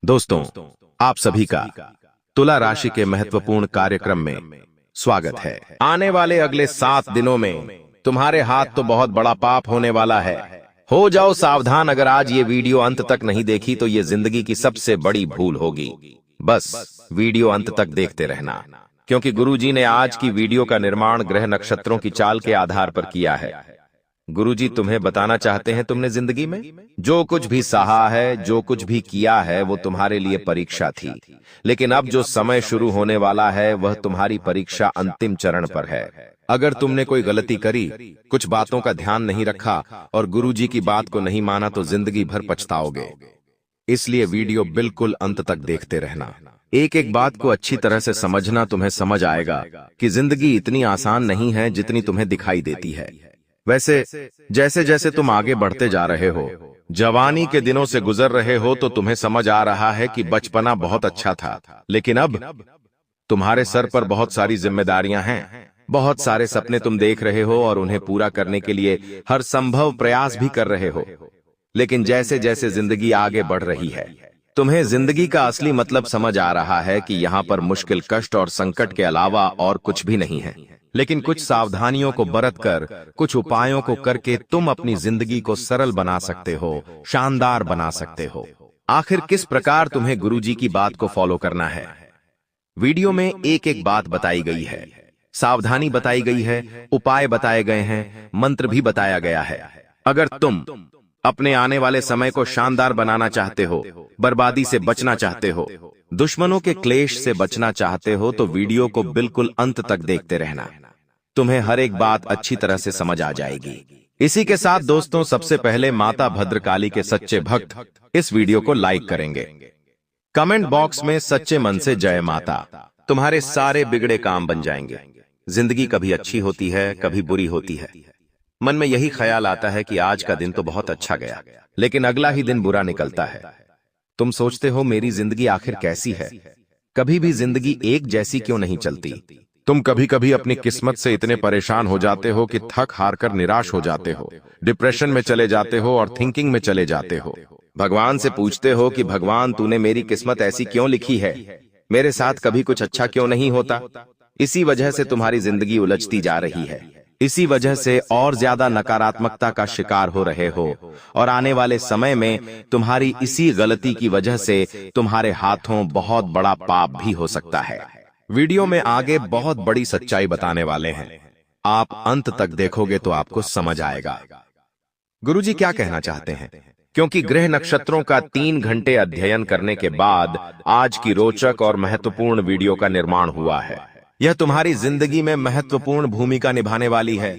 दोस्तों, आप सभी का तुला राशि के महत्वपूर्ण कार्यक्रम में स्वागत है। आने वाले अगले 7 दिनों में तुम्हारे हाथ तो बहुत बड़ा पाप होने वाला है। हो जाओ सावधान, अगर आज ये वीडियो अंत तक नहीं देखी तो ये जिंदगी की सबसे बड़ी भूल होगी। बस वीडियो अंत तक देखते रहना, क्योंकि गुरुजी ने आज की वीडियो का निर्माण ग्रह नक्षत्रों की चाल के आधार पर किया है। गुरुजी तुम्हें बताना चाहते हैं, तुमने जिंदगी में जो कुछ भी सहा है, जो कुछ भी किया है, वो तुम्हारे लिए परीक्षा थी। लेकिन अब जो समय शुरू होने वाला है वह तुम्हारी परीक्षा अंतिम चरण पर है। अगर तुमने कोई गलती करी, कुछ बातों का ध्यान नहीं रखा और गुरुजी की बात को नहीं माना तो जिंदगी भर पछताओगे। इसलिए वीडियो बिल्कुल अंत तक देखते रहना। एक एक बात को अच्छी तरह से समझना, तुम्हें समझ आएगा कि जिंदगी इतनी आसान नहीं है जितनी तुम्हें दिखाई देती है। वैसे जैसे जैसे तुम आगे बढ़ते जा रहे हो, जवानी के दिनों से गुजर रहे हो, तो तुम्हें समझ आ रहा है कि बचपना बहुत अच्छा था, लेकिन अब तुम्हारे सर पर बहुत सारी जिम्मेदारियां हैं। बहुत सारे सपने तुम देख रहे हो और उन्हें पूरा करने के लिए हर संभव प्रयास भी कर रहे हो। लेकिन जैसे जैसे जिंदगी आगे बढ़ रही है, तुम्हें जिंदगी का असली मतलब समझ आ रहा है कि यहाँ पर मुश्किल, कष्ट और संकट के अलावा और कुछ भी नहीं है। लेकिन कुछ सावधानियों को बरतकर, कुछ उपायों को करके तुम अपनी जिंदगी को सरल बना सकते हो, शानदार बना सकते हो। आखिर किस प्रकार तुम्हें गुरुजी की बात को फॉलो करना है? वीडियो में एक एक बात बताई गई है, सावधानी बताई गई है, उपाय बताए गए हैं, मंत्र भी बताया गया है। अगर तुम अपने आने वाले समय को शानदार बनाना चाहते हो, बर्बादी से बचना चाहते हो, दुश्मनों के क्लेश से बचना चाहते हो, तो वीडियो को बिल्कुल अंत तक देखते रहना। तुम्हें हर एक बात अच्छी तरह से समझ आ जाएगी। इसी के साथ दोस्तों, सबसे पहले माता भद्रकाली के सच्चे भक्त इस वीडियो को लाइक करेंगे। कमेंट बॉक्स में सच्चे मन से जय माता, तुम्हारे सारे बिगड़े काम बन जाएंगे। जिंदगी कभी अच्छी होती है, कभी बुरी होती है। मन में यही ख्याल आता है कि आज का दिन तो बहुत अच्छा गया, लेकिन अगला ही दिन बुरा निकलता है। तुम सोचते हो मेरी जिंदगी आखिर कैसी है? कभी भी जिंदगी एक जैसी क्यों नहीं चलती? तुम कभी कभी अपनी किस्मत से इतने परेशान हो जाते हो कि थक हार कर निराश हो जाते हो, डिप्रेशन में चले जाते हो और थिंकिंग में चले जाते हो। भगवान से पूछते हो कि भगवान, तूने मेरी किस्मत ऐसी क्यों लिखी है? मेरे साथ कभी कुछ अच्छा क्यों नहीं होता? इसी वजह से तुम्हारी जिंदगी उलझती जा रही है। इसी वजह से और ज्यादा नकारात्मकता का शिकार हो रहे हो और आने वाले समय में तुम्हारी इसी गलती की वजह से तुम्हारे हाथों बहुत बड़ा पाप भी हो सकता है। वीडियो में आगे बहुत बड़ी सच्चाई बताने वाले हैं, आप अंत तक देखोगे तो आपको समझ आएगा गुरुजी क्या कहना चाहते हैं। क्योंकि ग्रह नक्षत्रों का 3 घंटे अध्ययन करने के बाद आज की रोचक और महत्वपूर्ण वीडियो का निर्माण हुआ है। यह तुम्हारी जिंदगी में महत्वपूर्ण भूमिका निभाने वाली है,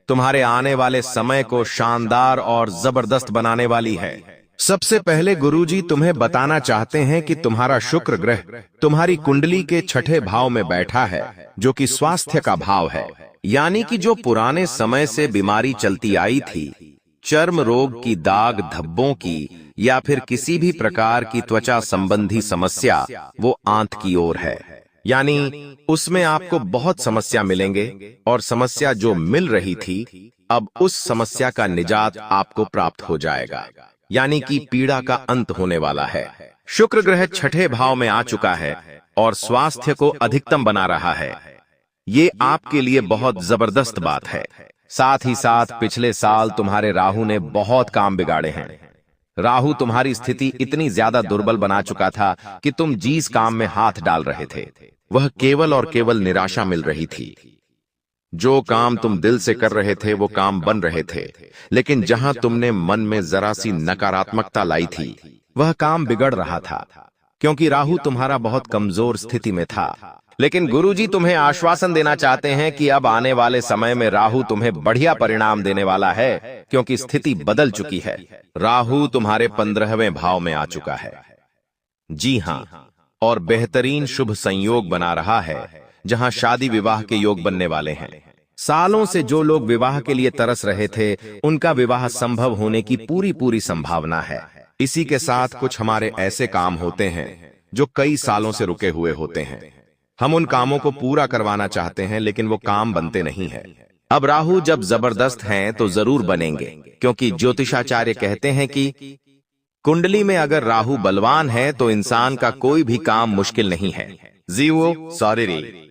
तुम्हारे आने वाले समय को शानदार और जबरदस्त बनाने वाली है। सबसे पहले गुरुजी तुम्हें बताना चाहते हैं कि तुम्हारा शुक्र ग्रह तुम्हारी कुंडली के 6ठे भाव में बैठा है, जो कि स्वास्थ्य का भाव है। यानी कि जो पुराने समय से बीमारी चलती आई थी, चर्म रोग की, दाग धब्बों की, या फिर किसी भी प्रकार की त्वचा संबंधी समस्या, वो आंत की ओर है। यानी उसमें आपको बहुत समस्या मिलेंगे और समस्या जो मिल रही थी, अब उस समस्या का निजात आपको प्राप्त हो जाएगा। यानी कि पीड़ा का अंत होने वाला है। शुक्र ग्रह 6ठे भाव में आ चुका है और स्वास्थ्य को अधिकतम बना रहा है। ये आपके लिए बहुत जबरदस्त बात है। साथ ही साथ पिछले साल तुम्हारे राहु ने बहुत काम बिगाड़े हैं। राहु तुम्हारी स्थिति इतनी ज्यादा दुर्बल बना चुका था कि तुम जिस काम में हाथ डाल रहे थे, वह केवल और केवल निराशा मिल रही थी। जो काम तुम दिल से कर रहे थे वो काम बन रहे थे, लेकिन जहां तुमने मन में जरा सी नकारात्मकता लाई थी, वह काम बिगड़ रहा था, क्योंकि राहु तुम्हारा बहुत कमजोर स्थिति में था। लेकिन गुरुजी तुम्हें आश्वासन देना चाहते हैं कि अब आने वाले समय में राहु तुम्हें बढ़िया परिणाम देने वाला है, क्योंकि स्थिति बदल चुकी है। राहु तुम्हारे 15वें भाव में आ चुका है। जी हां, और बेहतरीन शुभ संयोग बना रहा है, जहां शादी विवाह के योग बनने वाले हैं। सालों से जो लोग विवाह के लिए तरस रहे थे, उनका विवाह संभव होने की पूरी संभावना है। इसी के साथ कुछ हमारे ऐसे काम होते हैं जो कई सालों से रुके हुए होते हैं। हम उन कामों को पूरा करवाना चाहते हैं, लेकिन वो काम बनते नहीं है। अब राहु जब जबरदस्त हैं तो जरूर बनेंगे, क्योंकि ज्योतिषाचार्य कहते हैं कि कुंडली में अगर राहु बलवान है तो इंसान का कोई भी काम मुश्किल नहीं है। जीवो सॉरी रे,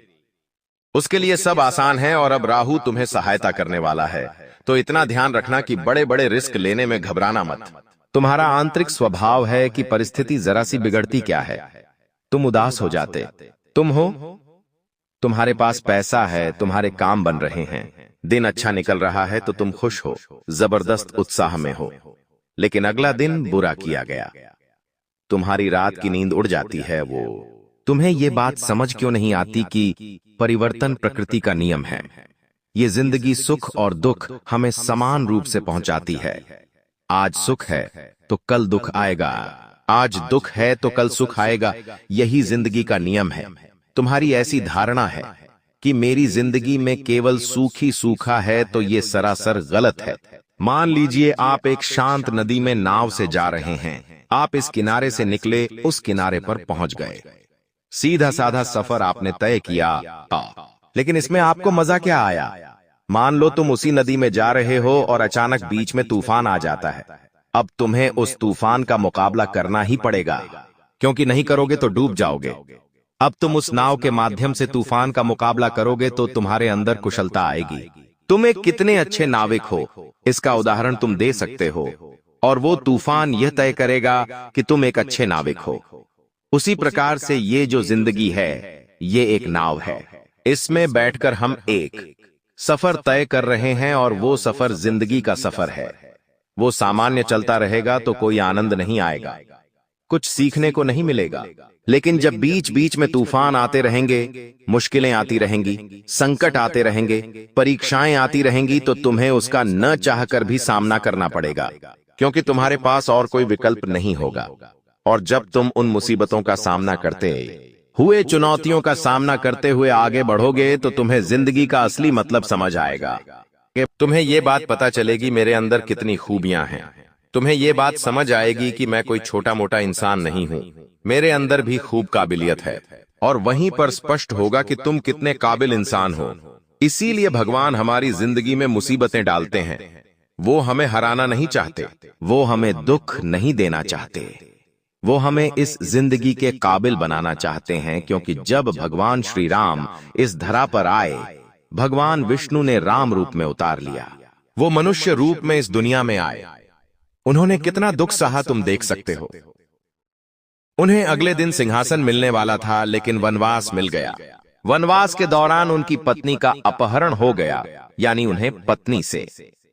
उसके लिए सब आसान है। और अब राहु तुम्हें सहायता करने वाला है, तो इतना ध्यान रखना कि बड़े बड़े रिस्क लेने में घबराना मत। तुम्हारा आंतरिक स्वभाव है कि परिस्थिति जरा सी बिगड़ती क्या है, तुम उदास हो जाते। तुम हो, तुम्हारे पास पैसा है, तुम्हारे काम बन रहे हैं, दिन अच्छा निकल रहा है तो तुम खुश हो, जबरदस्त उत्साह में हो। लेकिन अगला दिन बुरा किया गया, तुम्हारी रात की नींद उड़ जाती है। वो तुम्हें ये बात समझ क्यों नहीं आती कि परिवर्तन प्रकृति का नियम है। ये जिंदगी सुख और दुख हमें समान रूप से पहुंचाती है। आज सुख है तो कल दुख आएगा, आज दुख है तो कल सुख आएगा। यही जिंदगी का नियम है। तुम्हारी ऐसी धारणा है कि मेरी जिंदगी में केवल सूख ही सूखा है, तो ये सरासर गलत है। मान लीजिए आप एक शांत नदी में नाव से जा रहे हैं। आप इस किनारे से निकले, उस किनारे पर पहुंच गए। सीधा साधा सफर आपने तय किया, लेकिन इसमें आपको मजा क्या आया? मान लो तुम उसी नदी में जा रहे हो और अचानक बीच में तूफान आ जाता है। अब तुम्हें उस तूफान का मुकाबला करना ही पड़ेगा, क्योंकि नहीं करोगे तो डूब जाओगे। अब तुम उस नाव के माध्यम से तूफान का मुकाबला करोगे तो तुम्हारे अंदर कुशलता आएगी। तुम एक कितने अच्छे नाविक हो, इसका उदाहरण तुम दे सकते हो, और वो तूफान यह तय करेगा कि तुम एक अच्छे नाविक हो। उसी प्रकार से ये जो जिंदगी है, ये एक नाव है। इसमें बैठकर हम एक सफर तय कर रहे हैं, और वो सफर जिंदगी का सफर है। वो सामान्य चलता रहेगा तो कोई आनंद नहीं आएगा, कुछ सीखने को नहीं मिलेगा। लेकिन जब बीच बीच में तूफान आते रहेंगे, मुश्किलें आती रहेंगी, संकट आते रहेंगे, परीक्षाएं आती रहेंगी, तो तुम्हें उसका न चाहकर भी सामना करना पड़ेगा, क्योंकि तुम्हारे पास और कोई विकल्प नहीं होगा। और जब तुम उन मुसीबतों का सामना करते हुए, चुनौतियों का सामना करते हुए आगे बढ़ोगे, तो तुम्हें जिंदगी का असली मतलब समझ आएगा। कि तुम्हें ये बात पता चलेगी मेरे अंदर कितनी खूबियां हैं। तुम्हें ये बात समझ आएगी कि मैं कोई छोटा मोटा इंसान नहीं हूं, मेरे अंदर भी खूब काबिलियत है। और वहीं पर स्पष्ट होगा कि तुम कितने काबिल इंसान हो। इसीलिए भगवान हमारी जिंदगी में मुसीबतें डालते हैं। वो हमें हराना नहीं चाहते, वो हमें दुख नहीं देना चाहते, वो हमें इस जिंदगी के काबिल बनाना चाहते हैं। क्योंकि जब भगवान श्री राम इस धरा पर आए, भगवान विष्णु ने राम रूप में उतार लिया। वो मनुष्य रूप में इस दुनिया में आए। उन्होंने कितना दुख सहा तुम देख सकते हो। उन्हें अगले दिन सिंहासन मिलने वाला था, लेकिन वनवास मिल गया। वनवास के दौरान उनकी पत्नी का अपहरण हो गया, यानी उन्हें पत्नी से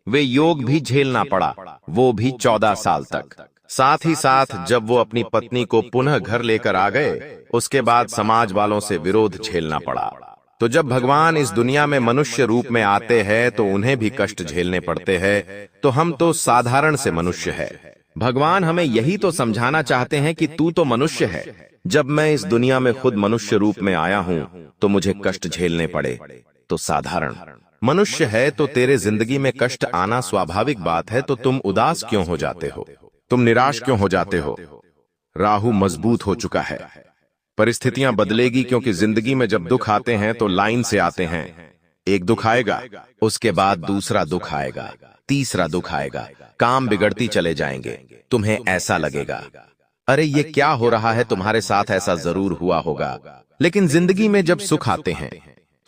वे योग भी झेलना पड़ा, वो भी 14 साल तक। साथ ही साथ जब वो अपनी पत्नी को पुनः घर लेकर आ गए, उसके बाद समाज वालों से विरोध झेलना पड़ा। तो जब भगवान इस दुनिया में मनुष्य रूप में आते हैं तो उन्हें भी कष्ट झेलने पड़ते हैं। तो हम तो साधारण से मनुष्य है। भगवान हमें यही तो समझाना चाहते हैं कि तू तो मनुष्य है। जब मैं इस दुनिया में खुद मनुष्य रूप में आया हूं तो मुझे कष्ट झेलने पड़े। तो साधारण मनुष्य है तो तेरे जिंदगी में कष्ट आना स्वाभाविक बात है। तो तुम उदास क्यों हो जाते हो, तुम निराश क्यों हो जाते हो? राहु मजबूत हो चुका है, परिस्थितियां बदलेगी, क्योंकि जिंदगी में जब दुख आते हैं तो लाइन से आते हैं। एक दुख आएगा, उसके बाद दूसरा दुख आएगा, तीसरा दुख आएगा, काम बिगड़ती चले जाएंगे। तुम्हें ऐसा लगेगा, अरे ये क्या हो रहा है? तुम्हारे साथ ऐसा जरूर हुआ होगा। लेकिन जिंदगी में जब सुख आते हैं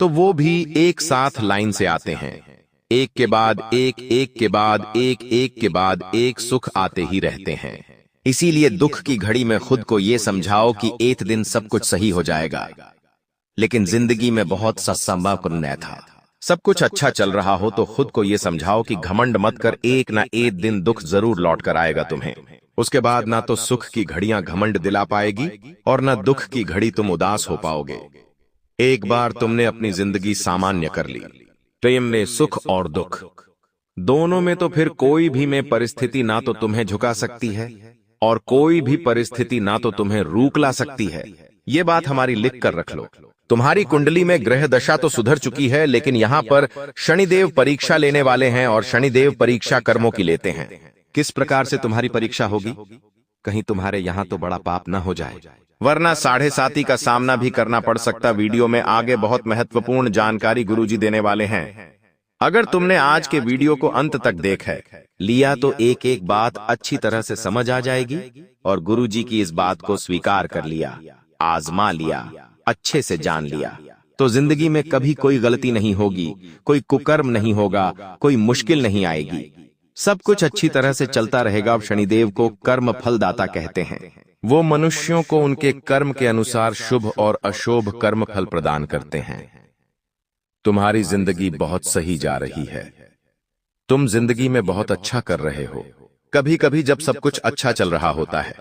तो वो भी एक साथ लाइन से आते हैं, एक के बाद एक, एक के बाद एक, एक के बाद एक सुख आते ही रहते हैं। इसीलिए दुख की घड़ी में खुद को ये समझाओ कि एक दिन सब कुछ सही हो जाएगा। लेकिन जिंदगी में बहुत सा संभावना था। सब कुछ अच्छा चल रहा हो तो खुद को ये समझाओ कि घमंड मत कर, एक ना एक दिन दुख जरूर लौट कर आएगा तुम्हें। उसके बाद ना तो सुख की घड़ियां घमंड दिला पाएगी और ना दुख की घड़ी तुम उदास हो पाओगे। एक बार तुमने अपनी जिंदगी सामान्य कर ली, प्रेम में सुख और दुख दोनों में, तो फिर कोई भी में परिस्थिति ना तो तुम्हें झुका सकती है और कोई भी परिस्थिति ना तो तुम्हें रोक ला सकती है। ये बात हमारी लिख कर रख लो। तुम्हारी कुंडली में ग्रह दशा तो सुधर चुकी है, लेकिन यहाँ पर शनिदेव परीक्षा लेने वाले हैं और शनिदेव परीक्षा कर्मों की लेते हैं। किस प्रकार से तुम्हारी परीक्षा होगी? कहीं तुम्हारे यहाँ तो बड़ा पाप ना हो जाए, वरना 7.5 का सामना भी करना पड़ सकता। वीडियो में आगे बहुत महत्वपूर्ण जानकारी गुरुजी देने वाले हैं। अगर तुमने आज के वीडियो को अंत तक देखा लिया तो एक एक बात अच्छी तरह से समझ आ जाएगी और गुरुजी की इस बात को स्वीकार कर लिया, आजमा लिया, अच्छे से जान लिया, तो जिंदगी में कभी कोई गलती नहीं होगी, कोई कुकर्म नहीं होगा, कोई मुश्किल नहीं आएगी, सब कुछ अच्छी तरह से चलता रहेगा। शनिदेव को कर्म फलदाता कहते हैं। वो मनुष्यों को उनके कर्म के अनुसार शुभ और अशुभ कर्म फल प्रदान करते हैं। तुम्हारी जिंदगी बहुत सही जा रही है, तुम जिंदगी में बहुत अच्छा कर रहे हो। कभी कभी जब सब कुछ अच्छा चल रहा होता है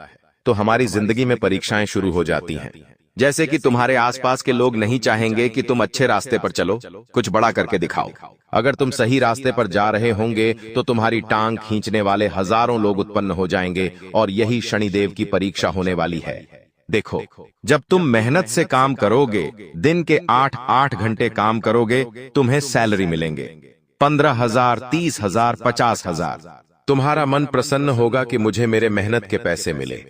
तो हमारी जिंदगी में परीक्षाएं शुरू हो जाती हैं। जैसे कि तुम्हारे आसपास के लोग नहीं चाहेंगे कि तुम अच्छे रास्ते पर चलो, कुछ बड़ा करके दिखाओ। अगर तुम सही रास्ते पर जा रहे होंगे तो तुम्हारी टांग खींचने वाले हजारों लोग उत्पन्न हो जाएंगे और यही शनिदेव की परीक्षा होने वाली है। देखो, जब तुम मेहनत से काम करोगे, दिन के 8-8 घंटे काम करोगे, तुम्हें सैलरी मिलेंगे 15,000, 30,000, 50,000। तुम्हारा मन प्रसन्न होगा कि मुझे मेरे मेहनत के पैसे मिले।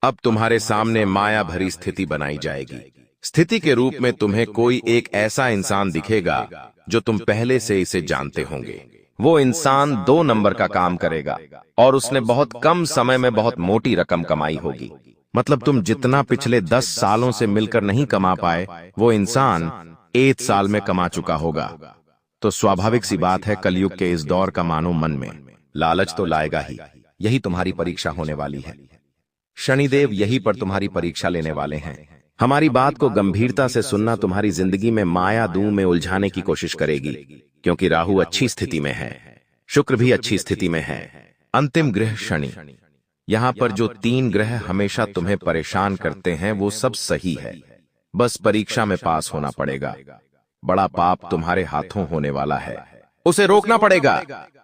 अब तुम्हारे सामने माया भरी स्थिति बनाई जाएगी। स्थिति के रूप में तुम्हें कोई एक ऐसा इंसान दिखेगा जो तुम पहले से इसे जानते होंगे। वो इंसान 2 नंबर का काम करेगा और उसने बहुत कम समय में बहुत मोटी रकम कमाई होगी। मतलब तुम जितना पिछले 10 सालों से मिलकर नहीं कमा पाए, वो इंसान 1 साल में कमा चुका होगा। तो स्वाभाविक सी बात है, कलयुग के इस दौर का मानो मन में लालच तो लाएगा ही। यही तुम्हारी परीक्षा होने वाली है। शनिदेव यही पर तुम्हारी परीक्षा लेने वाले हैं। हमारी बात को गंभीरता से सुनना। तुम्हारी जिंदगी में माया दूं में उलझाने की कोशिश करेगी, क्योंकि राहु अच्छी स्थिति में है, शुक्र भी अच्छी स्थिति में है, अंतिम ग्रह शनि। यहां पर जो 3 ग्रह हमेशा तुम्हें परेशान करते हैं वो सब सही है, बस परीक्षा में पास होना पड़ेगा। बड़ा पाप तुम्हारे हाथों होने वाला है, उसे रोकना पड़ेगा।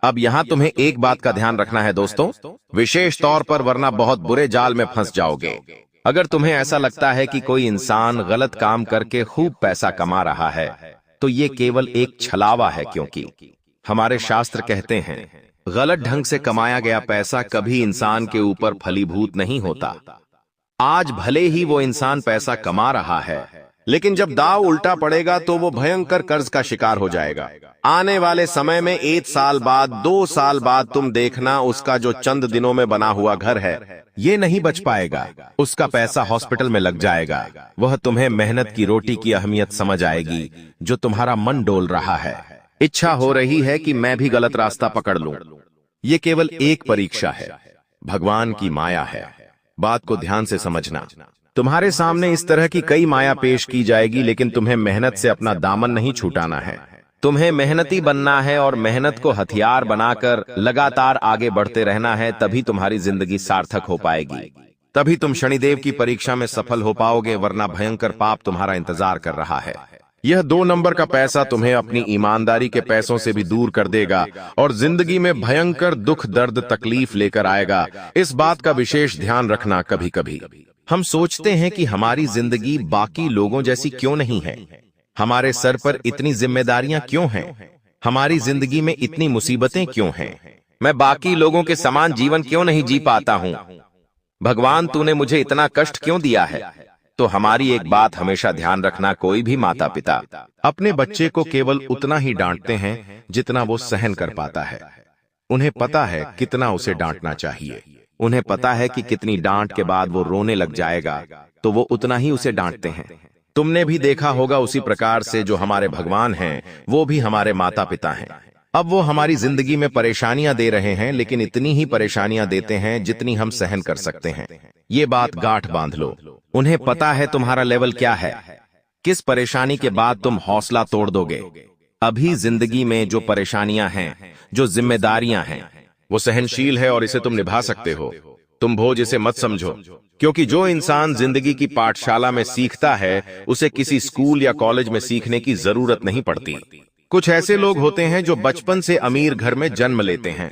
अब यहां तुम्हें एक बात का ध्यान रखना है दोस्तों, विशेष तौर पर, वरना बहुत बुरे जाल में फंस जाओगे। अगर तुम्हें ऐसा लगता है कि कोई इंसान गलत काम करके खूब पैसा कमा रहा है तो ये केवल एक छलावा है, क्योंकि हमारे शास्त्र कहते हैं गलत ढंग से कमाया गया पैसा कभी इंसान के ऊपर फलीभूत नहीं होता। आज भले ही वो इंसान पैसा कमा रहा है, लेकिन जब दाव उल्टा पड़ेगा तो वो भयंकर कर्ज का शिकार हो जाएगा। आने वाले समय में 1 साल बाद, 2 साल बाद तुम देखना, उसका जो चंद दिनों में बना हुआ घर है ये नहीं बच पाएगा, उसका पैसा हॉस्पिटल में लग जाएगा। वह तुम्हें मेहनत की रोटी की अहमियत समझ आएगी। जो तुम्हारा मन डोल रहा है, इच्छा हो रही है कि मैं भी गलत रास्ता पकड़ लूं, ये केवल एक परीक्षा है, भगवान की माया है। बात को ध्यान से समझना। तुम्हारे सामने इस तरह की कई माया पेश की जाएगी, लेकिन तुम्हें मेहनत से अपना दामन नहीं छूटाना है। तुम्हें मेहनती बनना है और मेहनत को हथियार बनाकर लगातार आगे बढ़ते रहना है, तभी तुम्हारी जिंदगी सार्थक हो पाएगी। तभी तुम शनिदेव की परीक्षा में सफल हो पाओगे, वरना भयंकर पाप तुम्हारा इंतजार कर रहा है। यह 2 नंबर का पैसा तुम्हें अपनी ईमानदारी के पैसों से भी दूर कर देगा और जिंदगी में भयंकर दुख, दर्द, तकलीफ लेकर आएगा। इस बात का विशेष ध्यान रखना। कभी कभी हम सोचते हैं कि हमारी जिंदगी बाकी लोगों जैसी क्यों नहीं है, हमारे सर पर इतनी जिम्मेदारियां क्यों हैं, हमारी जिंदगी में इतनी मुसीबतें क्यों हैं, मैं बाकी लोगों के समान जीवन क्यों नहीं जी पाता हूं, भगवान तूने मुझे इतना कष्ट क्यों दिया है। तो हमारी एक बात हमेशा ध्यान रखना, कोई भी माता पिता अपने बच्चे को केवल उतना ही डांटते हैं जितना वो सहन कर पाता है। उन्हें पता है कितना उसे डांटना चाहिए, उन्हें पता है कि कितनी डांट के बाद वो रोने लग जाएगा, तो वो उतना ही उसे डांटते हैं। तुमने भी देखा होगा उसी प्रकार से जो हमारे भगवान हैं वो भी हमारे माता पिता हैं। अब वो हमारी जिंदगी में परेशानियां दे रहे हैं, लेकिन इतनी ही परेशानियां देते हैं जितनी हम सहन कर सकते हैं। ये बात गांठ बांध लो। उन्हें पता है तुम्हारा लेवल क्या है, किस परेशानी के बाद तुम हौसला तोड़ दोगे। अभी जिंदगी में जो परेशानियां हैं, जो जिम्मेदारियां हैं, वो सहनशील है और इसे तुम निभा सकते हो। तुम बोझ इसे मत समझो, क्योंकि जो इंसान जिंदगी की पाठशाला में सीखता है उसे किसी स्कूल या कॉलेज में सीखने की जरूरत नहीं पड़ती। कुछ ऐसे लोग होते हैं जो बचपन से अमीर घर में जन्म लेते हैं,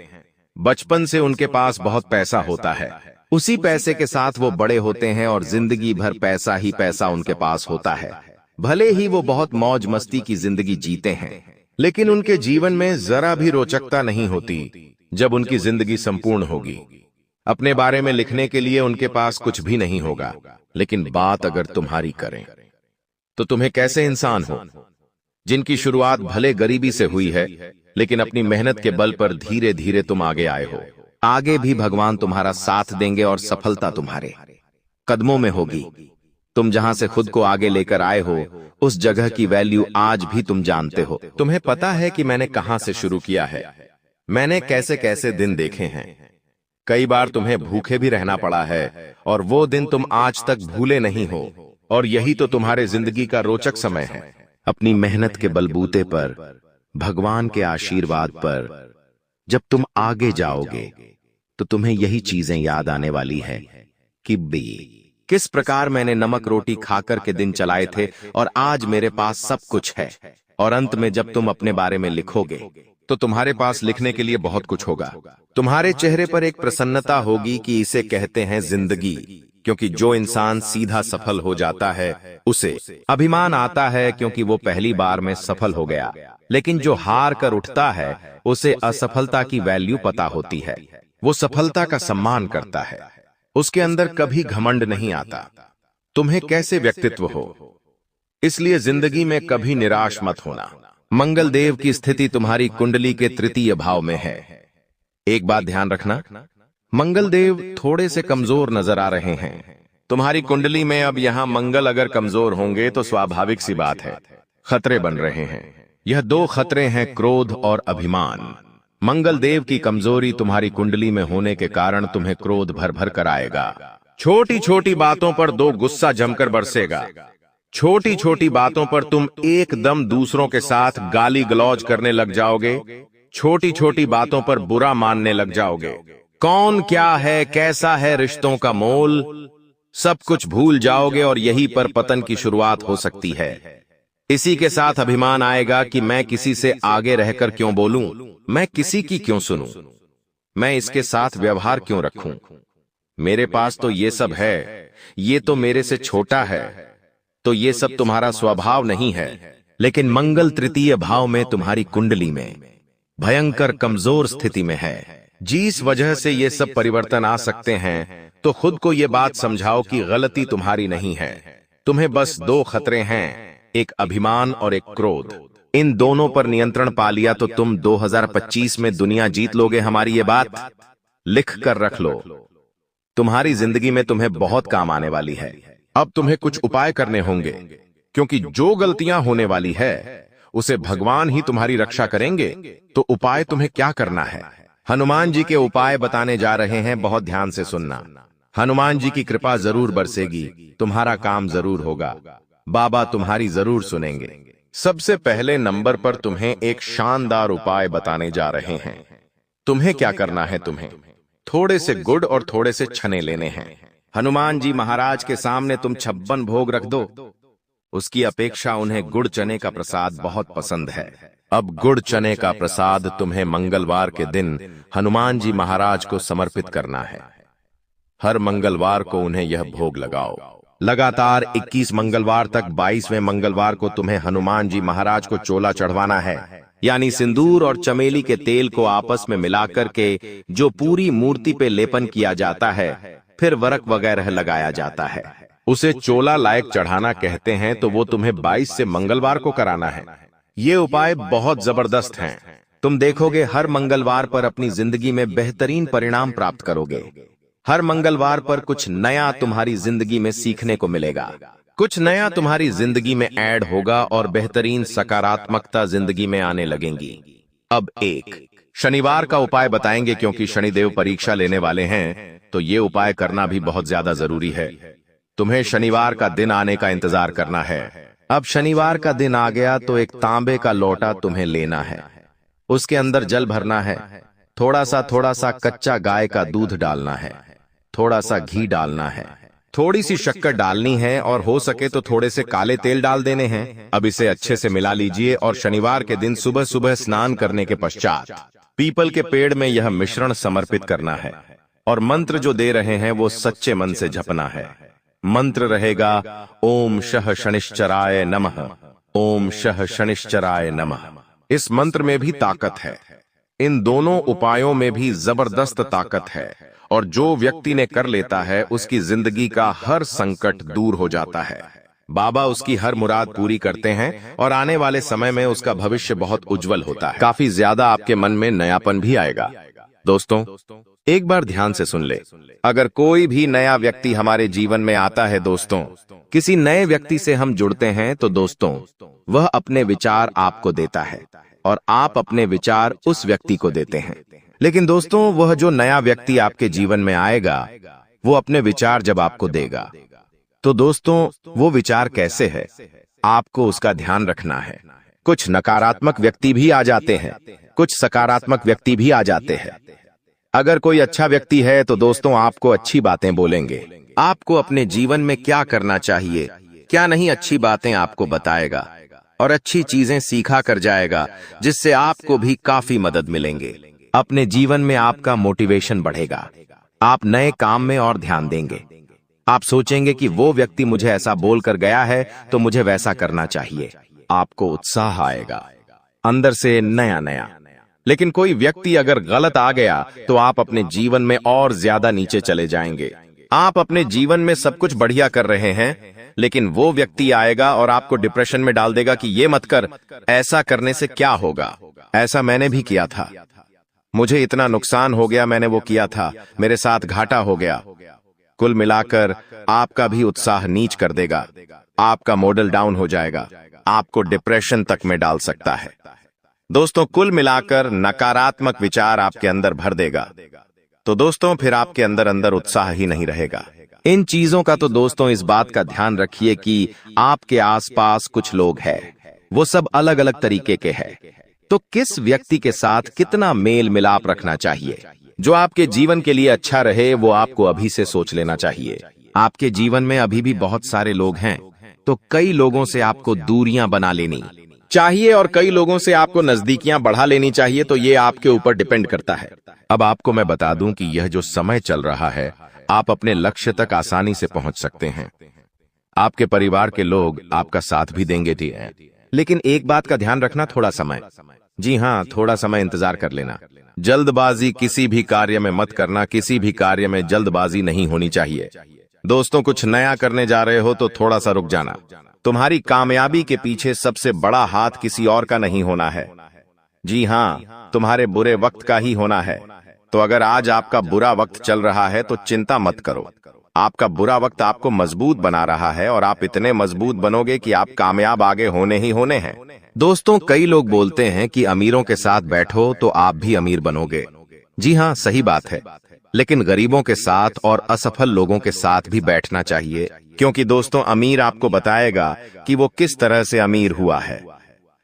बचपन से उनके पास बहुत पैसा होता है, उसी पैसे के साथ वो बड़े होते हैं और जिंदगी भर पैसा ही पैसा उनके पास होता है। भले ही वो बहुत मौज मस्ती की जिंदगी जीते हैं, लेकिन उनके जीवन में जरा भी रोचकता नहीं होती। जब उनकी जिंदगी संपूर्ण होगी, अपने बारे में लिखने के लिए उनके पास कुछ भी नहीं होगा। लेकिन बात अगर तुम्हारी करें तो तुम्हें कैसे इंसान हो जिनकी शुरुआत भले गरीबी से हुई है, लेकिन अपनी मेहनत के बल पर धीरे धीरे तुम आगे आए हो। आगे भी भगवान तुम्हारा साथ देंगे और सफलता तुम्हारे कदमों में होगी। तुम जहां से खुद को आगे लेकर आए हो, उस जगह की वैल्यू आज भी तुम जानते हो। तुम्हें पता है कि मैंने कहां से शुरू किया है, मैंने कैसे कैसे दिन देखे हैं। कई बार तुम्हें भूखे भी रहना पड़ा है और वो दिन तुम आज तक भूले नहीं हो। और यही तो तुम्हारे जिंदगी का रोचक समय है। अपनी मेहनत के बलबूते पर, भगवान के आशीर्वाद पर जब तुम आगे जाओगे तो तुम्हें यही चीजें याद आने वाली है कि किस प्रकार मैंने नमक रोटी खाकर के दिन चलाए थे और आज मेरे पास सब कुछ है। और अंत में जब तुम अपने बारे में लिखोगे तो तुम्हारे पास लिखने के लिए बहुत कुछ होगा। तुम्हारे चेहरे पर एक प्रसन्नता होगी कि इसे कहते हैं जिंदगी। क्योंकि जो इंसान सीधा सफल हो जाता है उसे अभिमान आता है क्योंकि वो पहली बार में सफल हो गया। लेकिन जो हार कर उठता है उसे असफलता की वैल्यू पता होती है। वो सफलता का सम्मान करता है, उसके अंदर कभी घमंड नहीं आता। तुम्हें कैसे व्यक्तित्व हो, इसलिए जिंदगी में कभी निराश मत होना। मंगल देव की स्थिति तुम्हारी कुंडली के तृतीय भाव में है। एक बात ध्यान रखना, मंगल देव थोड़े से कमजोर नजर आ रहे हैं। तुम्हारी कुंडली में अब यहां मंगल अगर कमजोर होंगे तो स्वाभाविक सी बात है, खतरे बन रहे हैं। यह दो खतरे हैं, क्रोध और अभिमान। मंगल देव की कमजोरी तुम्हारी कुंडली में होने के कारण तुम्हें क्रोध भर भर कर आएगा। छोटी छोटी बातों पर दो गुस्सा जमकर बरसेगा। छोटी छोटी बातों पर तुम एकदम दूसरों के साथ गाली गलौज करने लग जाओगे। छोटी छोटी बातों पर बुरा मानने लग जाओगे। कौन क्या है, कैसा है, रिश्तों का मोल, सब कुछ भूल जाओगे और यहीं पर पतन की शुरुआत हो सकती है। इसी के साथ अभिमान आएगा कि मैं किसी से आगे रहकर क्यों बोलूं, मैं किसी की क्यों सुनूं, मैं इसके साथ व्यवहार क्यों रखूं, मेरे पास तो ये सब है, ये तो मेरे से छोटा है। तो ये सब तुम्हारा स्वभाव नहीं है। लेकिन मंगल तृतीय भाव में तुम्हारी कुंडली में भयंकर कमजोर स्थिति में है। जिस वजह से ये सब परिवर्तन आ सकते हैं, तो खुद को ये बात समझाओ कि गलती तुम्हारी नहीं है। तुम्हें बस दो खतरे हैं, एक अभिमान और एक क्रोध। इन दोनों पर नियंत्रण पा लिया तो तुम 2025 में दुनिया जीत लोगे। हमारी ये बात लिख कर रख लो, तुम्हारी जिंदगी में तुम्हें बहुत काम आने वाली है। अब तुम्हें कुछ उपाय करने होंगे, क्योंकि जो गलतियां होने वाली है उसे भगवान ही तुम्हारी रक्षा करेंगे। तो उपाय तुम्हें क्या करना है? हनुमान जी के उपाय बताने जा रहे हैं, बहुत ध्यान से सुनना। हनुमान जी की कृपा जरूर बरसेगी, तुम्हारा काम जरूर होगा, बाबा तुम्हारी जरूर सुनेंगे। सबसे पहले नंबर पर तुम्हें एक शानदार उपाय बताने जा रहे हैं। तुम्हें क्या करना है, तुम्हें थोड़े से गुड़ और थोड़े से छने लेने हैं। हनुमान जी महाराज के सामने तुम 56 भोग रख दो। उसकी अपेक्षा उन्हें गुड़ चने का प्रसाद बहुत पसंद है। अब गुड़ चने का प्रसाद तुम्हें मंगलवार के दिन हनुमान जी महाराज को समर्पित करना है। हर मंगलवार को उन्हें यह भोग लगाओ। लगातार 21 मंगलवार तक 22वें मंगलवार को तुम्हें हनुमान जी महाराज को चोला चढ़वाना है, यानी सिंदूर और चमेली के तेल को आपस में मिलाकर के जो पूरी मूर्ति पे लेपन किया जाता है, फिर वरक वगैरह लगाया जाता है, उसे चोला लायक चढ़ाना कहते हैं। तो वो तुम्हें 22 से मंगलवार को कराना है। ये उपाय बहुत जबरदस्त हैं। तुम देखोगे हर मंगलवार पर अपनी जिंदगी में बेहतरीन परिणाम प्राप्त करोगे। हर मंगलवार पर कुछ नया तुम्हारी जिंदगी में सीखने को मिलेगा, कुछ नया तुम्हारी जिंदगी में ऐड होगा और बेहतरीन सकारात्मकता जिंदगी में आने लगेंगी। अब एक शनिवार का उपाय बताएंगे, क्योंकि शनिदेव परीक्षा लेने वाले हैं, तो ये उपाय करना भी बहुत ज्यादा जरूरी है। तुम्हें शनिवार का दिन आने का इंतजार करना है। अब शनिवार का दिन आ गया तो एक तांबे का लोटा तुम्हें लेना है, उसके अंदर जल भरना है, थोड़ा सा कच्चा गाय का दूध डालना है, थोड़ा सा घी डालना है, थोड़ी सी शक्कर डालनी है और हो सके तो थोड़े से काले तेल डाल देने हैं। अब इसे अच्छे से मिला लीजिए और शनिवार के दिन सुबह सुबह स्नान करने के पश्चात पीपल के पेड़ में यह मिश्रण समर्पित करना है। और मंत्र जो दे रहे हैं वो सच्चे मन से जपना है। मंत्र रहेगा ओम शः शनिश्चराय नमः, ओम शः शनिश्चराय नमः। इस मंत्र में भी ताकत है, इन दोनों उपायों में भी जबरदस्त ताकत है, और जो व्यक्ति ने कर लेता है उसकी जिंदगी का हर संकट दूर हो जाता है। बाबा उसकी हर मुराद पूरी करते हैं और आने वाले समय में उसका भविष्य बहुत उज्जवल होता है। काफी ज्यादा आपके मन में नयापन भी आएगा। दोस्तों, एक बार ध्यान से सुन ले, अगर कोई भी नया व्यक्ति हमारे जीवन में आता है दोस्तों, किसी नए व्यक्ति से हम जुड़ते हैं तो दोस्तों वह अपने विचार आपको देता है और आप अपने विचार उस व्यक्ति को देते हैं। लेकिन दोस्तों, वह जो नया व्यक्ति आपके जीवन में आएगा वो अपने विचार जब आपको देगा तो दोस्तों वो विचार कैसे है, आपको उसका ध्यान रखना है। कुछ नकारात्मक व्यक्ति भी आ जाते हैं, कुछ सकारात्मक व्यक्ति भी आ जाते हैं। अगर कोई अच्छा व्यक्ति है तो दोस्तों आपको अच्छी बातें बोलेंगे, आपको अपने जीवन में क्या करना चाहिए, क्या नहीं, अच्छी बातें आपको बताएगा और अच्छी चीजें सीखा कर जाएगा, जिससे आपको भी काफी मदद मिलेंगे। अपने जीवन में आपका मोटिवेशन बढ़ेगा, आप नए काम में और ध्यान देंगे। आप सोचेंगे कि वो व्यक्ति मुझे ऐसा बोलकर गया है तो मुझे वैसा करना चाहिए। आपको उत्साह आएगा अंदर से नया नया। लेकिन कोई व्यक्ति अगर गलत आ गया तो आप अपने जीवन में और ज्यादा नीचे चले जाएंगे। आप अपने जीवन में सब कुछ बढ़िया कर रहे हैं, लेकिन वो व्यक्ति आएगा और आपको डिप्रेशन में डाल देगा कि ये मत कर, ऐसा करने से क्या होगा, ऐसा मैंने भी किया था, मुझे इतना नुकसान हो गया, मैंने वो किया था, मेरे साथ घाटा हो गया। कुल मिलाकर आपका भी उत्साह नीच कर देगा, आपका मॉडल डाउन हो जाएगा, आपको डिप्रेशन तक में डाल सकता है। दोस्तों, कुल मिलाकर नकारात्मक विचार आपके अंदर भर देगा तो दोस्तों फिर आपके अंदर अंदर उत्साह ही नहीं रहेगा। इन चीजों का तो दोस्तों इस बात का ध्यान रखिए कि आपके आसपास कुछ लोग हैं, वो सब अलग अलग तरीके के हैं, तो किस व्यक्ति के साथ कितना मेल मिलाप रखना चाहिए जो आपके जीवन के लिए अच्छा रहे, वो आपको अभी से सोच लेना चाहिए। आपके जीवन में अभी भी बहुत सारे लोग हैं, तो कई लोगों से आपको दूरियां बना लेनी चाहिए और कई लोगों से आपको नजदीकियां बढ़ा लेनी चाहिए। तो ये आपके ऊपर डिपेंड करता है। अब आपको मैं बता दूं कि यह जो समय चल रहा है, आप अपने लक्ष्य तक आसानी से पहुंच सकते हैं। आपके परिवार के लोग आपका साथ भी देंगे, लेकिन एक बात का ध्यान रखना, थोड़ा समय, जी हाँ, थोड़ा समय इंतजार कर लेना। जल्दबाजी किसी भी कार्य में मत करना, किसी भी कार्य में जल्दबाजी नहीं होनी चाहिए। दोस्तों, कुछ नया करने जा रहे हो तो थोड़ा सा रुक जाना। तुम्हारी कामयाबी के पीछे सबसे बड़ा हाथ किसी और का नहीं होना है, जी हाँ, तुम्हारे बुरे वक्त का ही होना है। तो अगर आज आपका बुरा वक्त चल रहा है तो चिंता मत करो, आपका बुरा वक्त आपको मजबूत बना रहा है और आप इतने मजबूत बनोगे कि आप कामयाब आगे होने ही होने हैं। दोस्तों, कई लोग बोलते हैं कि अमीरों के साथ बैठो तो आप भी अमीर बनोगे। जी हाँ, सही बात है, लेकिन गरीबों के साथ और असफल लोगों के साथ भी बैठना चाहिए, क्योंकि दोस्तों अमीर आपको बताएगा कि वो किस तरह से अमीर हुआ है,